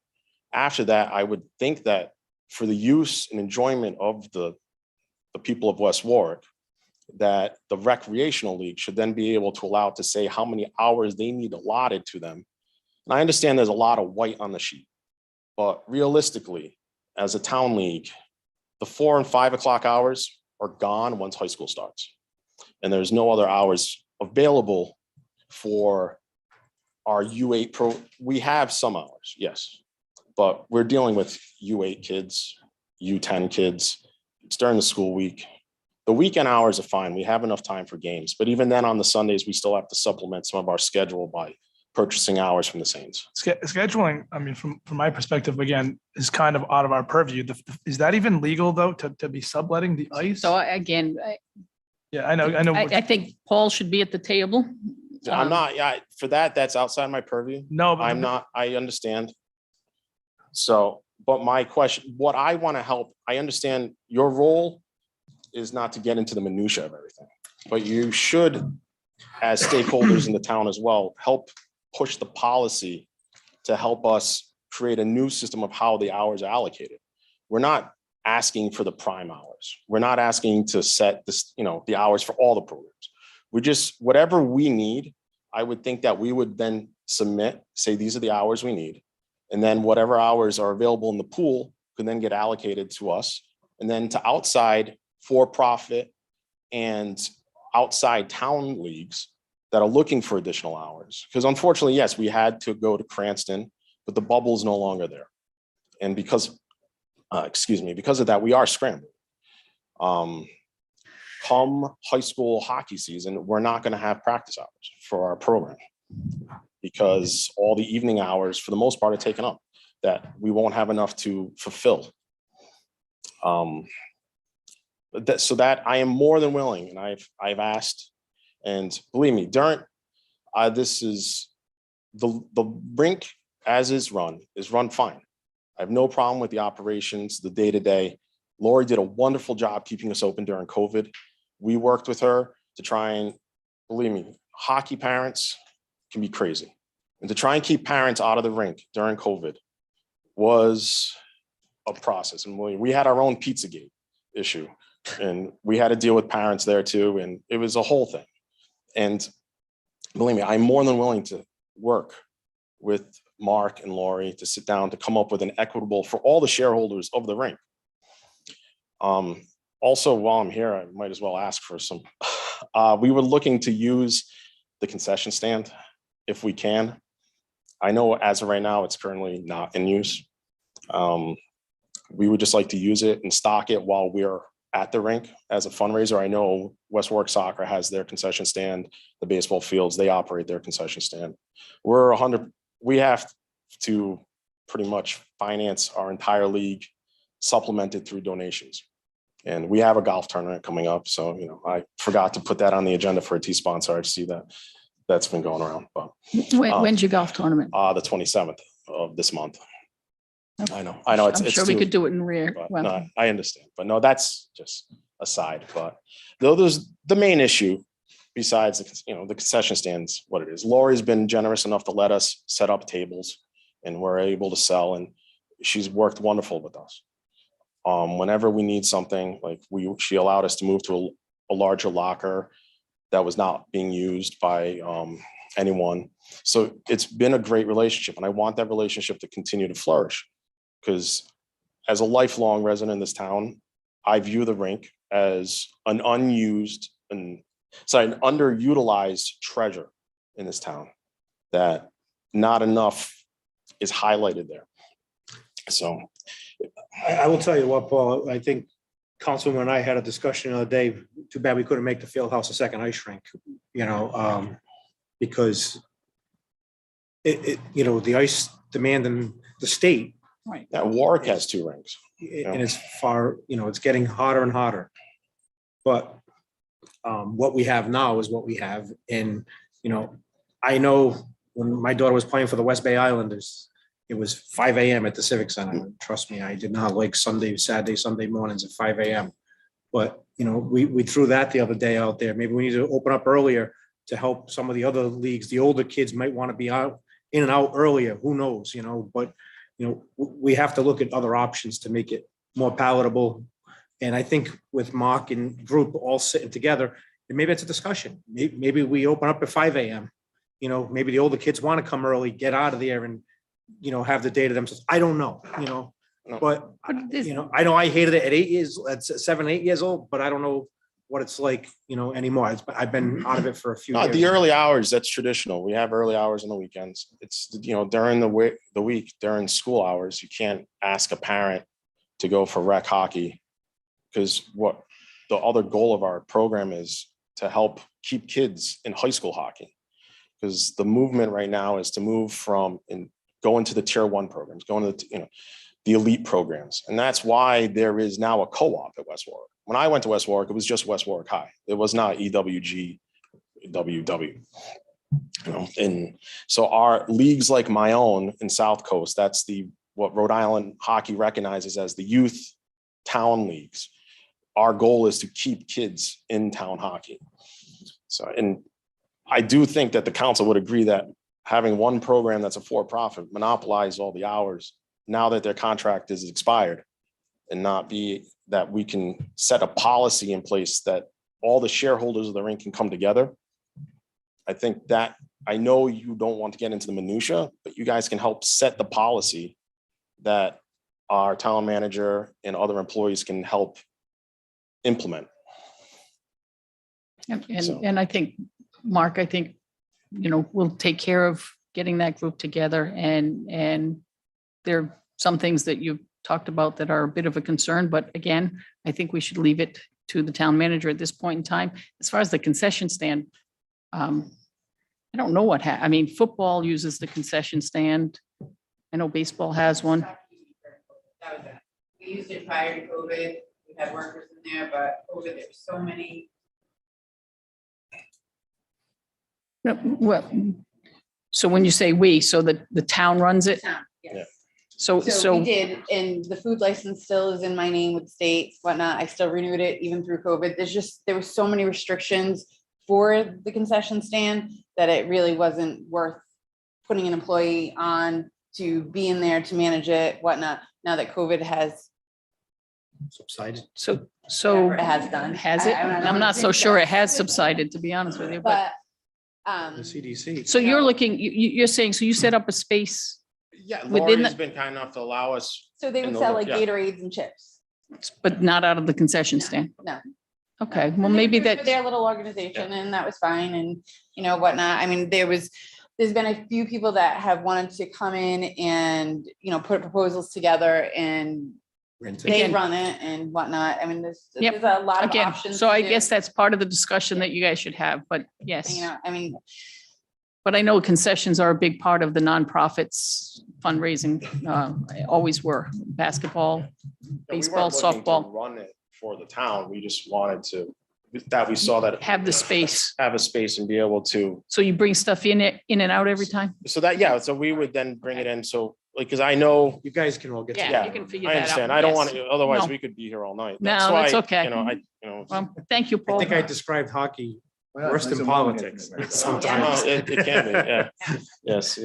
After that, I would think that for the use and enjoyment of the people of West Warwick, that the recreational league should then be able to allow to say how many hours they need allotted to them. And I understand there's a lot of white on the sheet, but realistically, as a town league, the 4 and 5 o'clock hours are gone once high school starts. And there's no other hours available for our U8 pro. We have some hours, yes, but we're dealing with U8 kids, U10 kids. It's during the school week. The weekend hours are fine. We have enough time for games, but even then on the Sundays, we still have to supplement some of our schedule by purchasing hours from the Saints. Scheduling, I mean, from my perspective, again, is kind of out of our purview. Is that even legal though, to be subletting the ice? So again, Yeah, I know. I think Paul should be at the table. I'm not, for that, that's outside my purview. No, but I'm not, I understand. So But my question, what I want to help, I understand your role is not to get into the minutia of everything, but you should, as stakeholders in the town as well, help push the policy to help us create a new system of how the hours are allocated. We're not asking for the prime hours. We're not asking to set this, the hours for all the programs. We just, whatever we need, I would think that we would then submit, say, these are the hours we need. And then whatever hours are available in the pool can then get allocated to us. And then to outside for-profit and outside town leagues that are looking for additional hours. Because unfortunately, yes, we had to go to Cranston, but the bubble is no longer there. And because of that, we are scrambling. Come high school hockey season, we're not going to have practice hours for our program because all the evening hours, for the most part, are taken up, that we won't have enough to fulfill. So that I am more than willing, and I've asked, and believe me, during this is the rink as is run fine. I have no problem with the operations, the day-to-day. Lori did a wonderful job keeping us open during COVID. We worked with her to try and, believe me, hockey parents can be crazy. And to try and keep parents out of the rink during COVID was a process. And we had our own Pizzagate issue, and we had to deal with parents there too. And it was a whole thing. And believe me, I'm more than willing to work with Mark and Lori to sit down to come up with an equitable for all the shareholders of the rink. Also, while I'm here, I might as well ask for some, we were looking to use the concession stand if we can. I know as of right now, it's currently not in use. We would just like to use it and stock it while we're at the rink as a fundraiser. I know West Warwick Soccer has their concession stand, the baseball fields, they operate their concession stand. We have to pretty much finance our entire league supplemented through donations. And we have a golf tournament coming up. So, I forgot to put that on the agenda for a T-sponsor. I see that's been going around. But When's your golf tournament? the 27th of this month. Okay. I know. It's sure we too- could do it in rear. but Well, no, I understand, but no, that's just aside. But there's the main issue besides the concession stands, what it is. Lori's been generous enough to let us set up tables and we're able to sell, and she's worked wonderful with us. Whenever we need something, like she allowed us to move to a larger locker that was not being used by anyone. So it's been a great relationship, and I want that relationship to continue to flourish. Because as a lifelong resident in this town, I view the rink as an an underutilized treasure in this town that not enough is highlighted there. So I will tell you what, Paul, I think Councilman and I had a discussion the other day. Too bad we couldn't make the field house a second ice rink, because the ice demand in the state. right. that Warwick has 2 rinks. And it's far, it's getting hotter and hotter. But what we have now is what we have. And, I know when my daughter was playing for the West Bay Islanders, it was 5 a.m. at the Civic Center. Trust me, I did not like Sunday mornings at 5 a.m. But, we threw that the other day out there. Maybe we need to open up earlier to help some of the other leagues. The older kids might want to be in and out earlier. Who knows, but we have to look at other options to make it more palatable. And I think with Mark and group all sitting together, and maybe it's a discussion. Maybe we open up at 5 a.m. Maybe the older kids want to come early, get out of there and, have the day to themselves. I don't know, but I know I hated it at 7, 8 years old, but I don't know what it's like, anymore. I've been out of it for a few years. The early hours, that's traditional. We have early hours on the weekends. It's, during the week, during school hours, you can't ask a parent to go for rec hockey, because what the other goal of our program is to help keep kids in high school hockey. Because the movement right now is to move from and go into the tier 1 programs, go into the elite programs. And that's why there is now a co-op at West Warwick. When I went to West Warwick, it was just West Warwick High. It was not EWG, WW. And so our leagues like my own in South Coast, that's the what Rhode Island hockey recognizes as the youth town leagues. Our goal is to keep kids in town hockey. So, and I do think that the council would agree that having one program that's a for-profit monopolize all the hours now that their contract is expired, and not be that we can set a policy in place that all the shareholders of the rink can come together. I think that, I know you don't want to get into the minutia, but you guys can help set the policy that our town manager and other employees can help implement. So- And I think, Mark, I think, we'll take care of getting that group together, and there are some things that you've talked about that are a bit of a concern, but again, I think we should leave it to the town manager at this point in time. As far as the concession stand, I don't know I mean, football uses the concession stand. I know baseball has one. That was it. We used it prior to COVID. We had workers in there, but COVID, there were so many. No, well, so when you say we, so the town runs it? Town, yes. So We did, and the food license still is in my name with the state, whatnot. I still renewed it even through COVID. There were so many restrictions for the concession stand that it really wasn't worth putting an employee on to be in there to manage it, whatnot. Now that COVID has, Subsided. So whatever it has done. has it? I'm not so sure it has subsided, to be honest with you, but, but, The CDC. so you're looking, you're saying, so you set up a space, Yeah, Within Lori's the- been kind enough to allow us. so they in would the sell lo- like yeah. Gatorades and chips. but not out of the concession stand? No. Okay, well, And they maybe were for that, their little organization, and that was fine, and whatnot. I mean, there's been a few people that have wanted to come in and put proposals together, and they Again- run it and whatnot. I mean, there's Yep. a lot of again, options. so to I do. guess that's part of the discussion that you guys should have, but yes. I mean, But I know concessions are a big part of the nonprofits fundraising, always were, basketball, Yeah, we baseball, weren't looking to softball. Run it for the town. We just wanted to, that we saw that. Have the space. Have a space and be able to, So you bring stuff in and out every time? so that, yeah, so we would then bring it in. So like, cause I know, You guys can all get Yeah, together. you can figure I that out. understand. I don't yes. want to, otherwise No. we could be here all night. No, That's that's why, okay. Well, thank you, I Paul. think I described hockey Well, worse nice than and warm politics here. sometimes. It can be, yeah. Yes.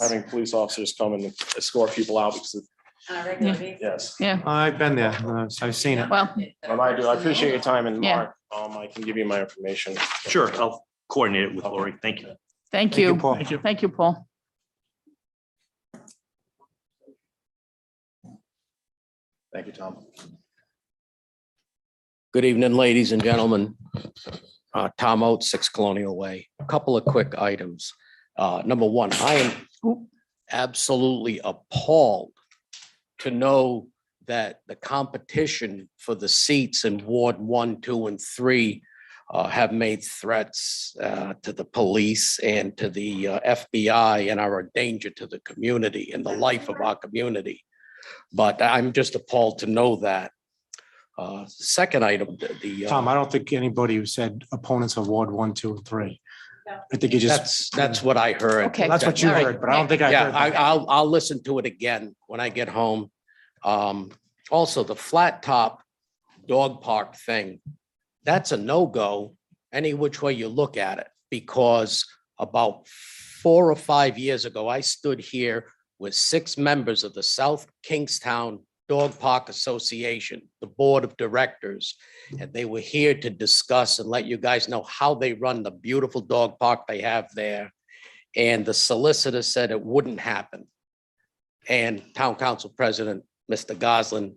Having police officers come and escort people out because of, on a regular Yeah. basis. yes. Yeah, I've been there, so I've seen it. well, I appreciate your time, and Yeah. Mark, I can give you my information. Sure, I'll coordinate it with Lori. Thank you. thank you. Paul. Thank you, Paul. Thank you, Tom. Good evening, ladies and gentlemen. Tom Oates, 6 Colonial Way. A couple of quick items. Number one, I am absolutely appalled to know that the competition for the seats in Ward 1, 2, and 3 have made threats to the police and to the FBI and are a danger to the community and the life of our community. But I'm just appalled to know that. Second item, Tom, I don't think anybody who said opponents of Ward 1, 2, and 3. I think you just. that's what I heard. Okay. That's what you All right. heard, but I don't think I Yeah, heard. that. I'll listen to it again when I get home. Also, the flat top dog park thing, that's a no-go any which way you look at it, because about 4 or 5 years ago, I stood here with 6 members of the South Kingstown Dog Park Association, the Board of Directors, and they were here to discuss and let you guys know how they run the beautiful dog park they have there. And the solicitor said it wouldn't happen. And Town Council President, Mr. Goslin,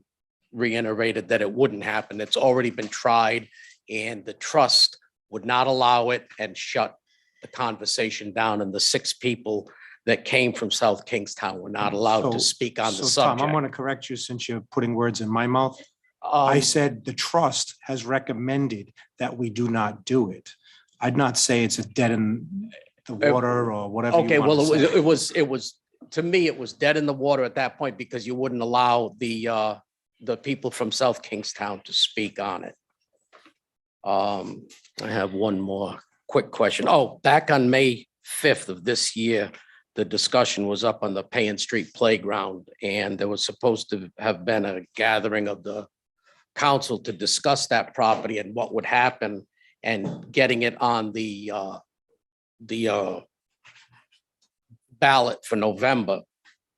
reiterated that it wouldn't happen. It's already been tried, and the trust would not allow it and shut the conversation down. And the 6 people that came from South Kingstown were not allowed to So- speak on the So Tom, I'm subject. going to correct you since you're putting words in my mouth. I Um, said the trust has recommended that we do not do it. I'd not say it's a dead in the water or whatever. you Okay, want well, to say. it was, to me, it was dead in the water at that point because you wouldn't allow the people from South Kingstown to speak on it. I have one more quick question. Oh, back on May 5th of this year, the discussion was up on the Payne Street Playground, and there was supposed to have been a gathering of the council to discuss that property and what would happen, and getting it on the ballot for November.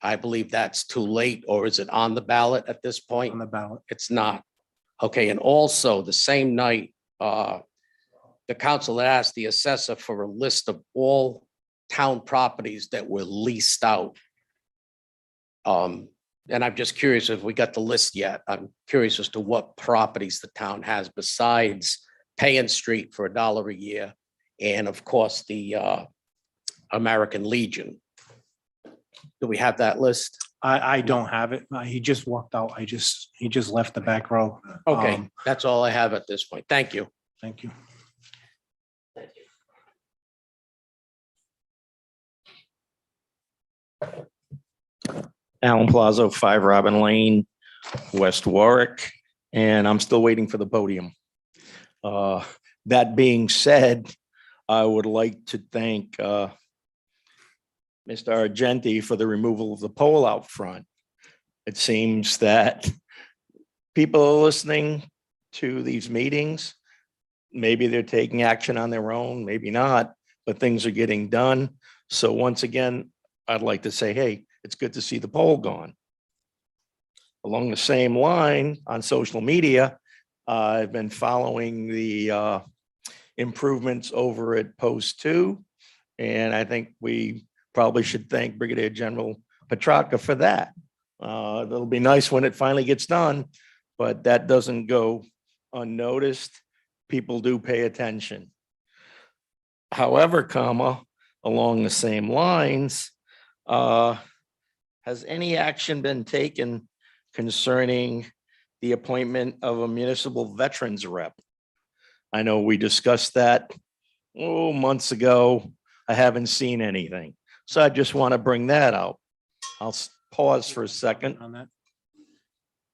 I believe that's too late, or is it on the ballot at this point? On the ballot. It's not. Okay, and also the same night, the council asked the assessor for a list of all town properties that were leased out. And I'm just curious if we got the list yet. I'm curious as to what properties the town has besides Payne Street for $1 a year, and of course, the American Legion. Do we have that list? I don't have it. He just walked out. He just left the back row. Okay, that's all I have at this point. Thank you. Thank you. Alan Plazo, 5 Robin Lane, West Warwick, and I'm still waiting for the podium. That being said, I would like to thank Mr. Argenti for the removal of the pole out front. It seems that people are listening to these meetings. Maybe they're taking action on their own, maybe not, but things are getting done. So once again, I'd like to say, hey, it's good to see the pole gone. Along the same line, on social media, I've been following the improvements over at Post 2, and I think we probably should thank Brigadier General Petrarca for that. It'll be nice when it finally gets done, but that doesn't go unnoticed. People do pay attention. However, along the same lines, has any action been taken concerning the appointment of a municipal veterans rep? I know we discussed that months ago. I haven't seen anything. So I just want to bring that out. I'll pause for a second on that.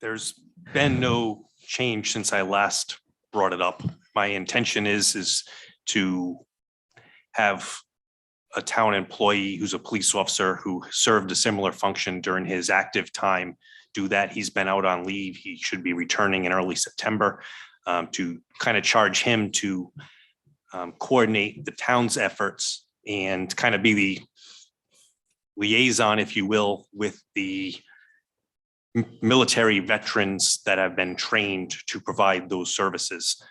There's been no change since I last brought it up. My intention is to have a town employee who's a police officer who served a similar function during his active time do that. He's been out on leave. He should be returning in early September, to kind of charge him to coordinate the town's efforts and kind of be the liaison, if you will, with the military veterans that have been trained to provide those services.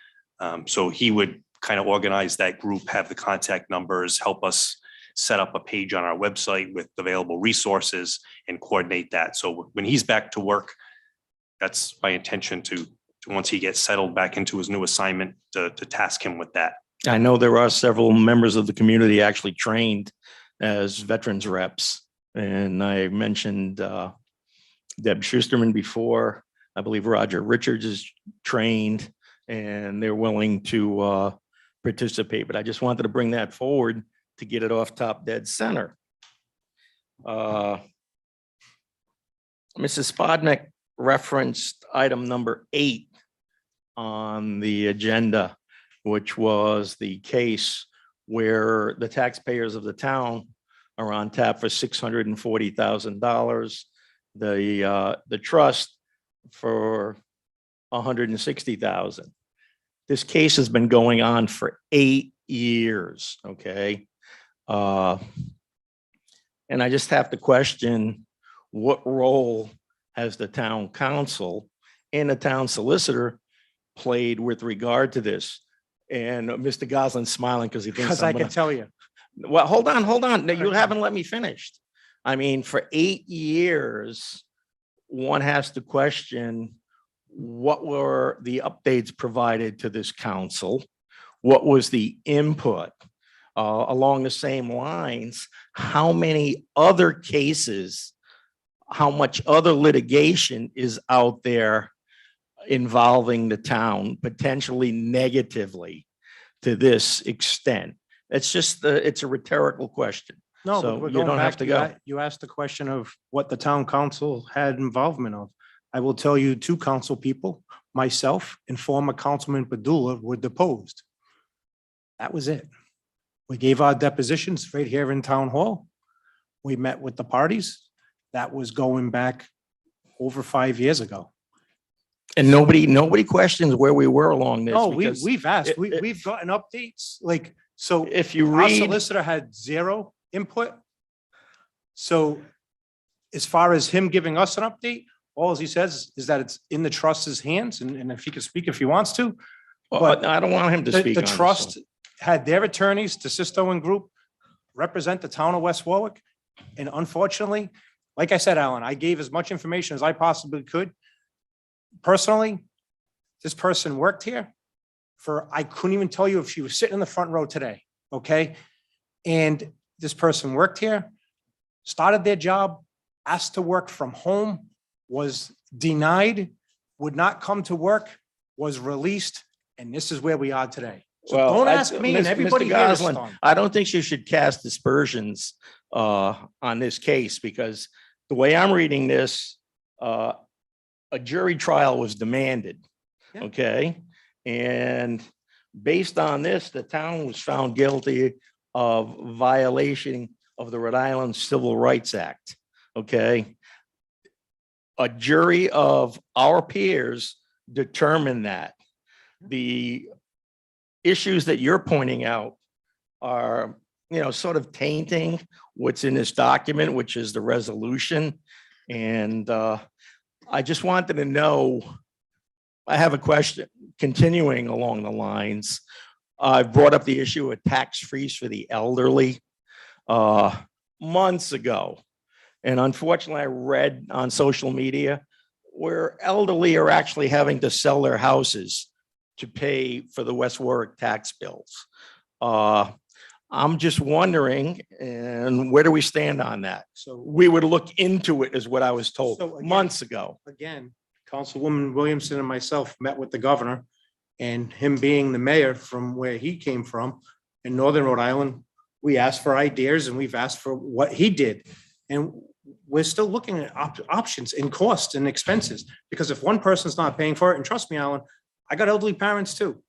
So he would kind of organize that group, have the contact numbers, help us set up a page on our website with available resources and coordinate that. So when he's back to work, that's my intention to once he gets settled back into his new assignment, to task him with that. I know there are several members of the community actually trained as veterans reps. And I mentioned Deb Schusterman before. I believe Roger Richards is trained and they're willing to participate. But I just wanted to bring that forward to get it off top dead center. Mrs. Spodnik referenced item number 8 on the agenda, which was the case where the taxpayers of the town are on tap for $640,000. The trust for $160,000. This case has been going on for 8 years, okay? And I just have to question, what role has the town council and the town solicitor played with regard to this? And Mr. Goslin's smiling because he thinks Because I can tell you. Well, hold on. No, you haven't let me finish. I mean, for 8 years, one has to question, what were the updates provided to this council? What was the input? Along the same lines, how many other cases, how much other litigation is out there involving the town potentially negatively to this extent? It's just, it's a rhetorical question. No, So but we're you going don't have back to to go. you asked the question of what the town council had involvement of. I will tell you 2 council people, myself and former Councilman Padula, were deposed. That was it. We gave our depositions right here in town hall. we met with the parties. That was going back over 5 years ago. And nobody questions where we were along this. No, because we've asked, it- we've gotten updates, like, so If you our read, solicitor had zero input. So as far as him giving us an update, all he says is that it's in the trust's hands, and if he can speak if he wants to. But I don't want him to the, speak the on this, trust so. had their attorneys, DeSisto and Group, represent the town of West Warwick. And unfortunately, like I said, Alan, I gave as much information as I possibly could. Personally, this person worked here for, I couldn't even tell you if she was sitting in the front row today, okay? And this person worked here, started their job, asked to work from home, was denied, would not come to work, was released, and this is where we are today. So Well, don't ask me and Mr. everybody here is Goslin, stunned. I don't think you should cast dispersions on this case, because the way I'm reading this, a jury trial was demanded, Yeah. okay? And based on this, the town was found guilty of violation of the Rhode Island Civil Rights Act, okay? A jury of our peers determined that. The issues that you're pointing out are, sort of tainting what's in this document, which is the resolution. And I just wanted to know, I have a question, continuing along the lines. I brought up the issue of tax freeze for the elderly months ago. And unfortunately, I read on social media where elderly are actually having to sell their houses to pay for the West Warwick tax bills. I'm just wondering, and where do we stand on that? So We would look into it, is what I was told So again- months ago. again, Councilwoman Williamson and myself met with the governor, and him being the mayor from where he came from in Northern Rhode Island, we asked for ideas and we've asked for what he did. And we're still looking at options in cost and expenses, because if one person's not paying for it, and trust me, Alan, I got elderly parents too,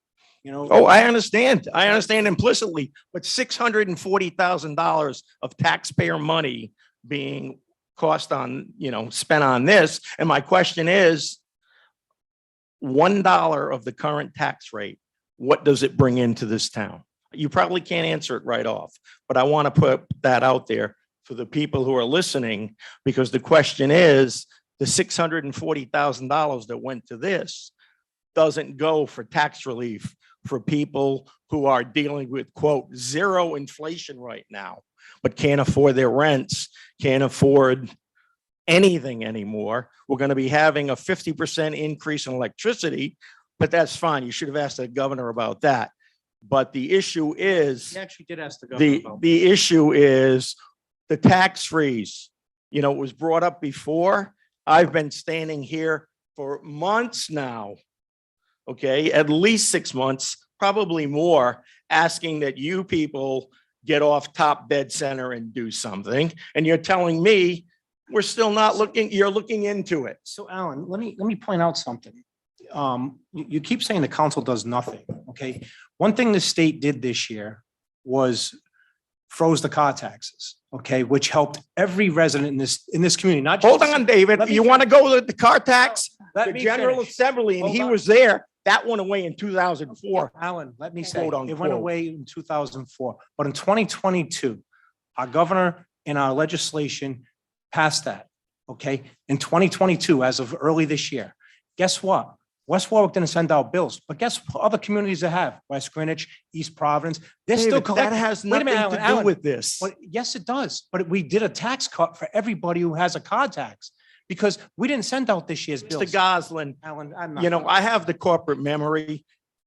Oh, I understand. I understand implicitly, but $640,000 of taxpayer money being cost on, spent on this. And my question is, $1 of the current tax rate, what does it bring into this town? You probably can't answer it right off, but I want to put that out there for the people who are listening, because the question is, the $640,000 that went to this doesn't go for tax relief for people who are dealing with, quote, zero inflation right now, but can't afford their rents, can't afford anything anymore. We're going to be having a 50% increase in electricity, but that's fine. You should have asked the governor about that. But the issue is, He actually did ask the governor about. the issue is the tax freeze. It was brought up before. I've been standing here for months now, okay, at least 6 months, probably more, asking that you people get off top dead center and do something. And you're telling me we're still not looking, you're looking into it. So Alan, let me point out something. You keep saying the council does nothing, okay? One thing the state did this year was froze the car taxes, okay, which helped every resident in this community, not just. Hold on, David. Let me You want to go to the car tax? Let The me General finish. Assembly, and Hold he on. was there. That went away in 2004. Alan, let me say, Quote, it went unquote. away in 2004, but in 2022, our governor and our legislation passed that, okay? In 2022, as of early this year, guess what? West Warwick didn't send out bills, but guess what other communities that have? West Greenwich, East Providence, they're still David, collecting. that has Wait a minute, nothing to Alan, do with this. But yes, it does. But we did a tax cut for everybody who has a car tax, because we didn't send out this year's bills. Mr. Goslin, Alan, I'm not. I have the corporate memory.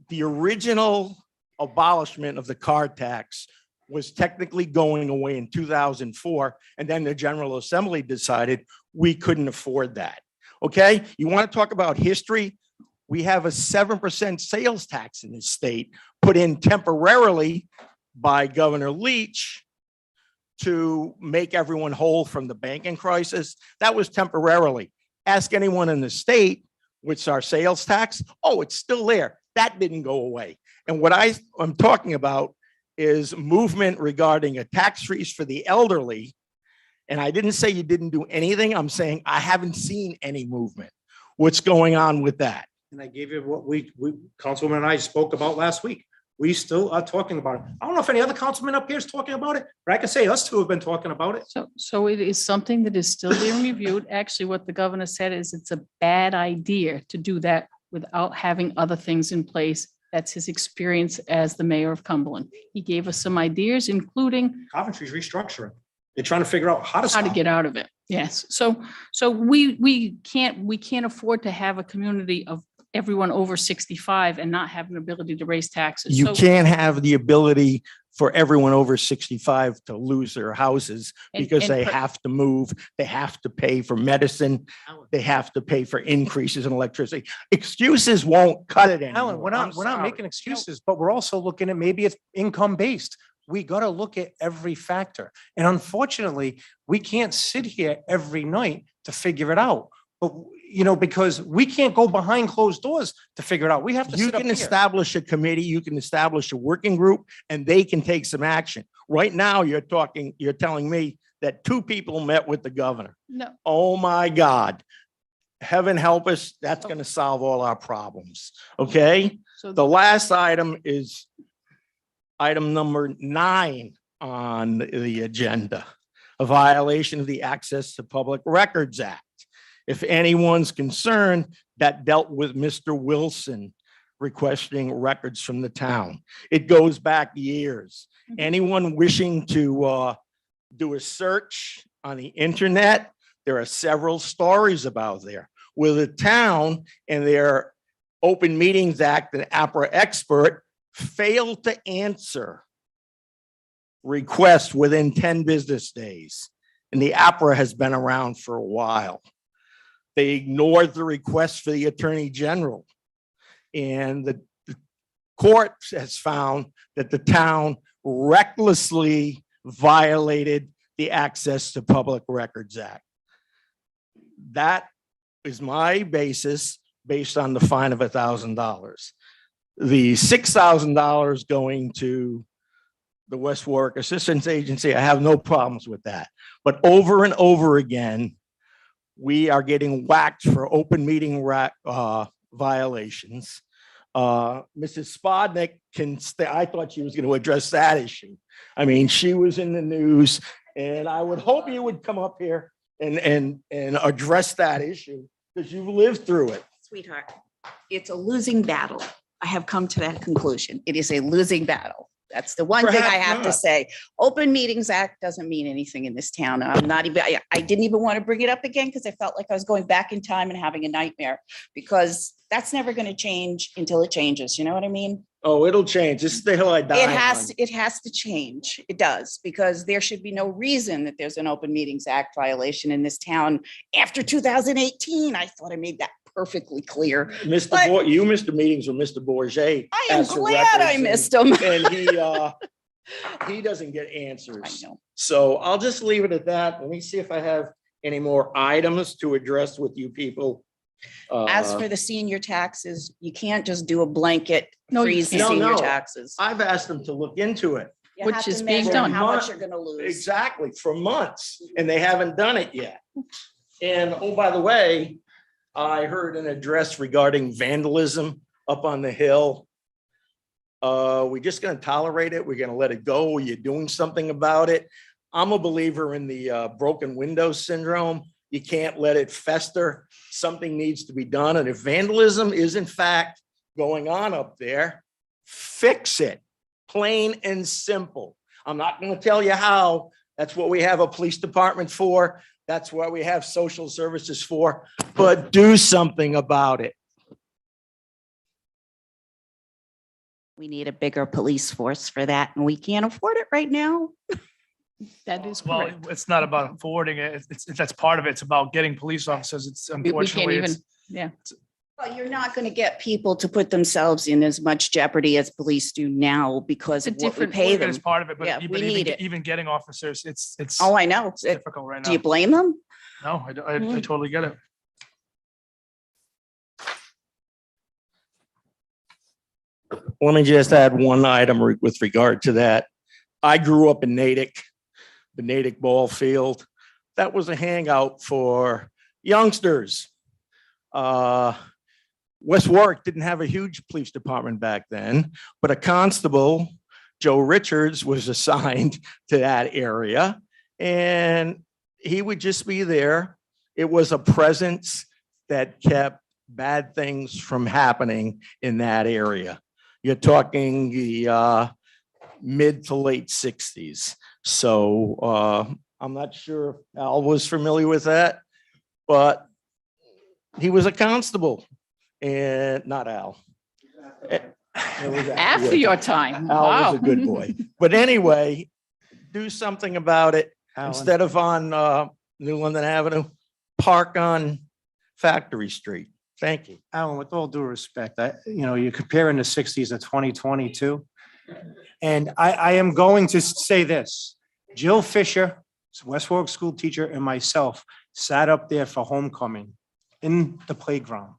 The original abolishment of the car tax was technically going away in 2004. And then the General Assembly decided we couldn't afford that. Okay? You want to talk about history? We have a 7% sales tax in this state put in temporarily by Governor Leach to make everyone whole from the banking crisis. That was temporarily. Ask anyone in the state, what's our sales tax? Oh, it's still there. That didn't go away. And what I'm talking about is movement regarding a tax freeze for the elderly And I didn't say you didn't do anything. I'm saying I haven't seen any movement. What's going on with that? And I gave you what Councilwoman and I spoke about last week. We still are talking about it. I don't know if any other councilman up here is talking about it, but I can say us two have been talking about it. So it is something that is still being reviewed. Actually, what the governor said is it's a bad idea to do that without having other things in place. That's his experience as the mayor of Cumberland. He gave us some ideas, including Coventry's restructuring. They're trying to figure out how to how to stop get out of it. Yes. So we can't afford to have a community of everyone over 65 and not have an ability to raise taxes. You So- can't have the ability for everyone over 65 to lose their houses because and they per- have to move, they have to pay for medicine, they have to pay for increases in electricity. Excuses won't cut it anymore. Alan, we're not sorry. making excuses, but we're also looking at maybe it's income based. We got to look at every factor. And unfortunately, we can't sit here every night to figure it out. But, because we can't go behind closed doors to figure it out. We have to You sit up can here. establish a committee, you can establish a working group, and they can take some action. Right now, you're telling me that 2 people met with the governor. No, Oh, my God. Heaven help us, that's going to solve all our problems, okay? so The last item is item number 9 on the agenda, a violation of the Access to Public Records Act. If anyone's concerned, that dealt with Mr. Wilson requesting records from the town. It goes back years. Anyone wishing to do a search on the internet, there are several stories about there where the town and their Open Meetings Act and APRA expert failed to answer requests within 10 business days. And the APRA has been around for a while. They ignored the request for the Attorney General. And the court has found that the town recklessly violated the Access to Public Records Act. That is my basis based on the fine of $1,000. The $6,000 going to the West Warwick Assistance Agency, I have no problems with that. But over and over again, we are getting whacked for open meeting violations. Mrs. Spodnik can stay. I thought she was going to address that issue. I mean, she was in the news, and I would hope you would come up here and address that issue because you've lived through it. Sweetheart, it's a losing battle. I have come to that conclusion. It is a losing battle. That's the one thing I Perhaps have to not. say. Open Meetings Act doesn't mean anything in this town. I'm not even, I didn't even want to bring it up again because I felt like I was going back in time and having a nightmare because that's never going to change until it changes. You know what I mean? Oh, it'll change. This is the hill I die It on. has to change. It does, because there should be no reason that there's an Open Meetings Act violation in this town after 2018. I thought I made that perfectly clear. You missed the meetings with Mr. Bourget. I am as to glad I records, missed them. And he doesn't get answers. I know. So I'll just leave it at that. Let me see if I have any more items to address with you people. As for the senior taxes, you can't just do a blanket No, you freeze the can't. senior No. taxes. I've asked them to look into it. You Which have to is being measure done. How much you're gonna lose. Exactly, for months, and they haven't done it yet. And oh, by the way, I heard an address regarding vandalism up on the hill. We just gonna tolerate it? We're gonna let it go? Are you doing something about it? I'm a believer in the broken window syndrome. You can't let it fester. Something needs to be done. And if vandalism is in fact going on up there, fix it. Plain and simple. I'm not going to tell you how. That's what we have a police department for. That's what we have social services for. But do something about it. We need a bigger police force for that, and we can't afford it right now. that is Well, correct. it's not about forwarding it. That's part of it. It's about getting police officers. It's We can't unfortunately, even, it's, yeah. Well, you're not going to get people to put themselves in as much jeopardy as police do now because of It's a what we different- pay them. it's part of it, but Yeah, we need it. even getting officers, it's Oh, I know. difficult right Do you now. blame them? No, I totally get it. Let me just add one item with regard to that. I grew up in Natick, the Natick ball field. that was a hangout for youngsters. West Warwick didn't have a huge police department back then, but a constable, Joe Richards, was assigned to that area, and he would just be there. It was a presence that kept bad things from happening in that area. You're talking the mid to late 60s. So I'm not sure if Al was familiar with that, but he was a constable. And not Al. After your time. Al was Wow. a good boy. But anyway, do something about it. Alan. Instead of on New London Avenue, park on Factory Street. Thank you. Alan, with all due respect, you're comparing the 60s to 2022. And I am going to say this. Jill Fisher, West Warwick school teacher, and myself sat up there for homecoming in the playground.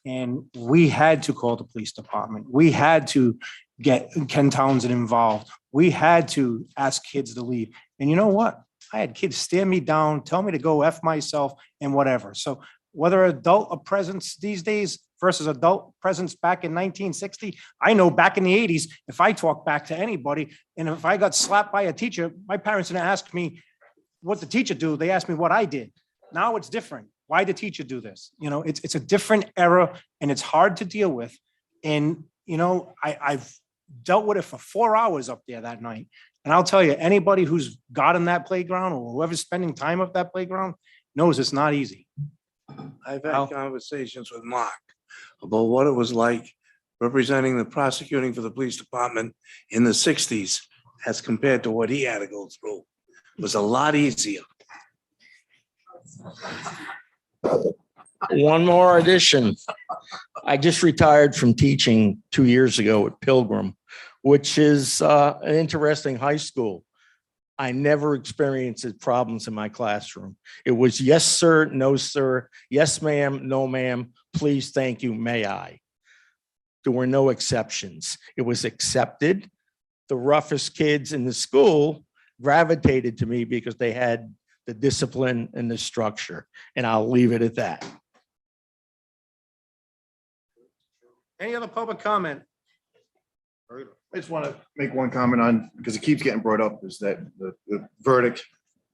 And we had to call the police department. We had to get Ken Townsend involved. We had to ask kids to leave. And you know what? I had kids stare me down, tell me to go F myself and whatever. So whether adult presence these days versus adult presence back in 1960, I know back in the 80s, if I talk back to anybody, and if I got slapped by a teacher, my parents didn't ask me what the teacher do. They asked me what I did. Now it's different. Why did the teacher do this? It's a different era and it's hard to deal with. And, I've dealt with it for 4 hours up there that night. And I'll tell you, anybody who's got in that playground or whoever's spending time at that playground knows it's not easy. I've had conversations with Mark about what it was like representing the prosecuting for the police department in the 60s as compared to what he had to go through. It was a lot easier. One more addition. I just retired from teaching 2 years ago at Pilgrim, which is an interesting high school. I never experienced problems in my classroom. It was yes, sir, no, sir, yes, ma'am, no, ma'am, please, thank you, may I. There were no exceptions. It was accepted. The roughest kids in the school gravitated to me because they had the discipline and the structure. And I'll leave it at that. Any other public comment? I just want to make one comment on, because it keeps getting brought up, is that the verdict,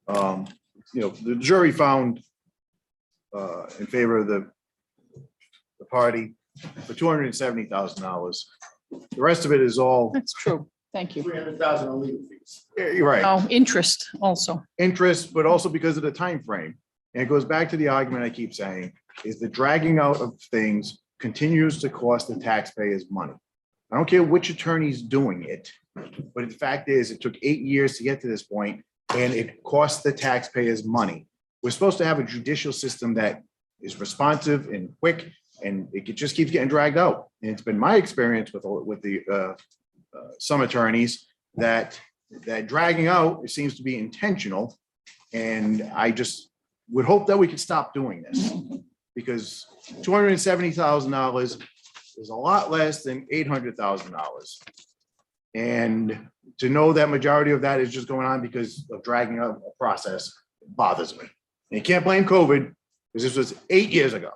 the jury found in favor of the party for $270,000. The rest of it is all That's true. Thank you. $300,000 in legal fees. Yeah, you're right. Oh, interest also. Interest, but also because of the time frame. And it goes back to the argument I keep saying, is the dragging out of things continues to cost the taxpayers money. I don't care which attorney's doing it, but the fact is, it took 8 years to get to this point, and it costs the taxpayers money. We're supposed to have a judicial system that is responsive and quick, and it just keeps getting dragged out. And it's been my experience with the some attorneys that dragging out, it seems to be intentional. And I just would hope that we could stop doing this, because $270,000 is a lot less than $800,000. And to know that majority of that is just going on because of dragging out a process bothers me. And you can't blame COVID, because this was 8 years ago.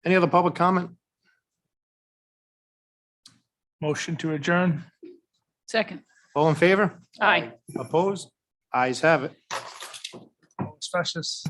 Any other public comment? Motion to adjourn. Second. All in favor? Aye. Opposed? Ayes have it. Specious.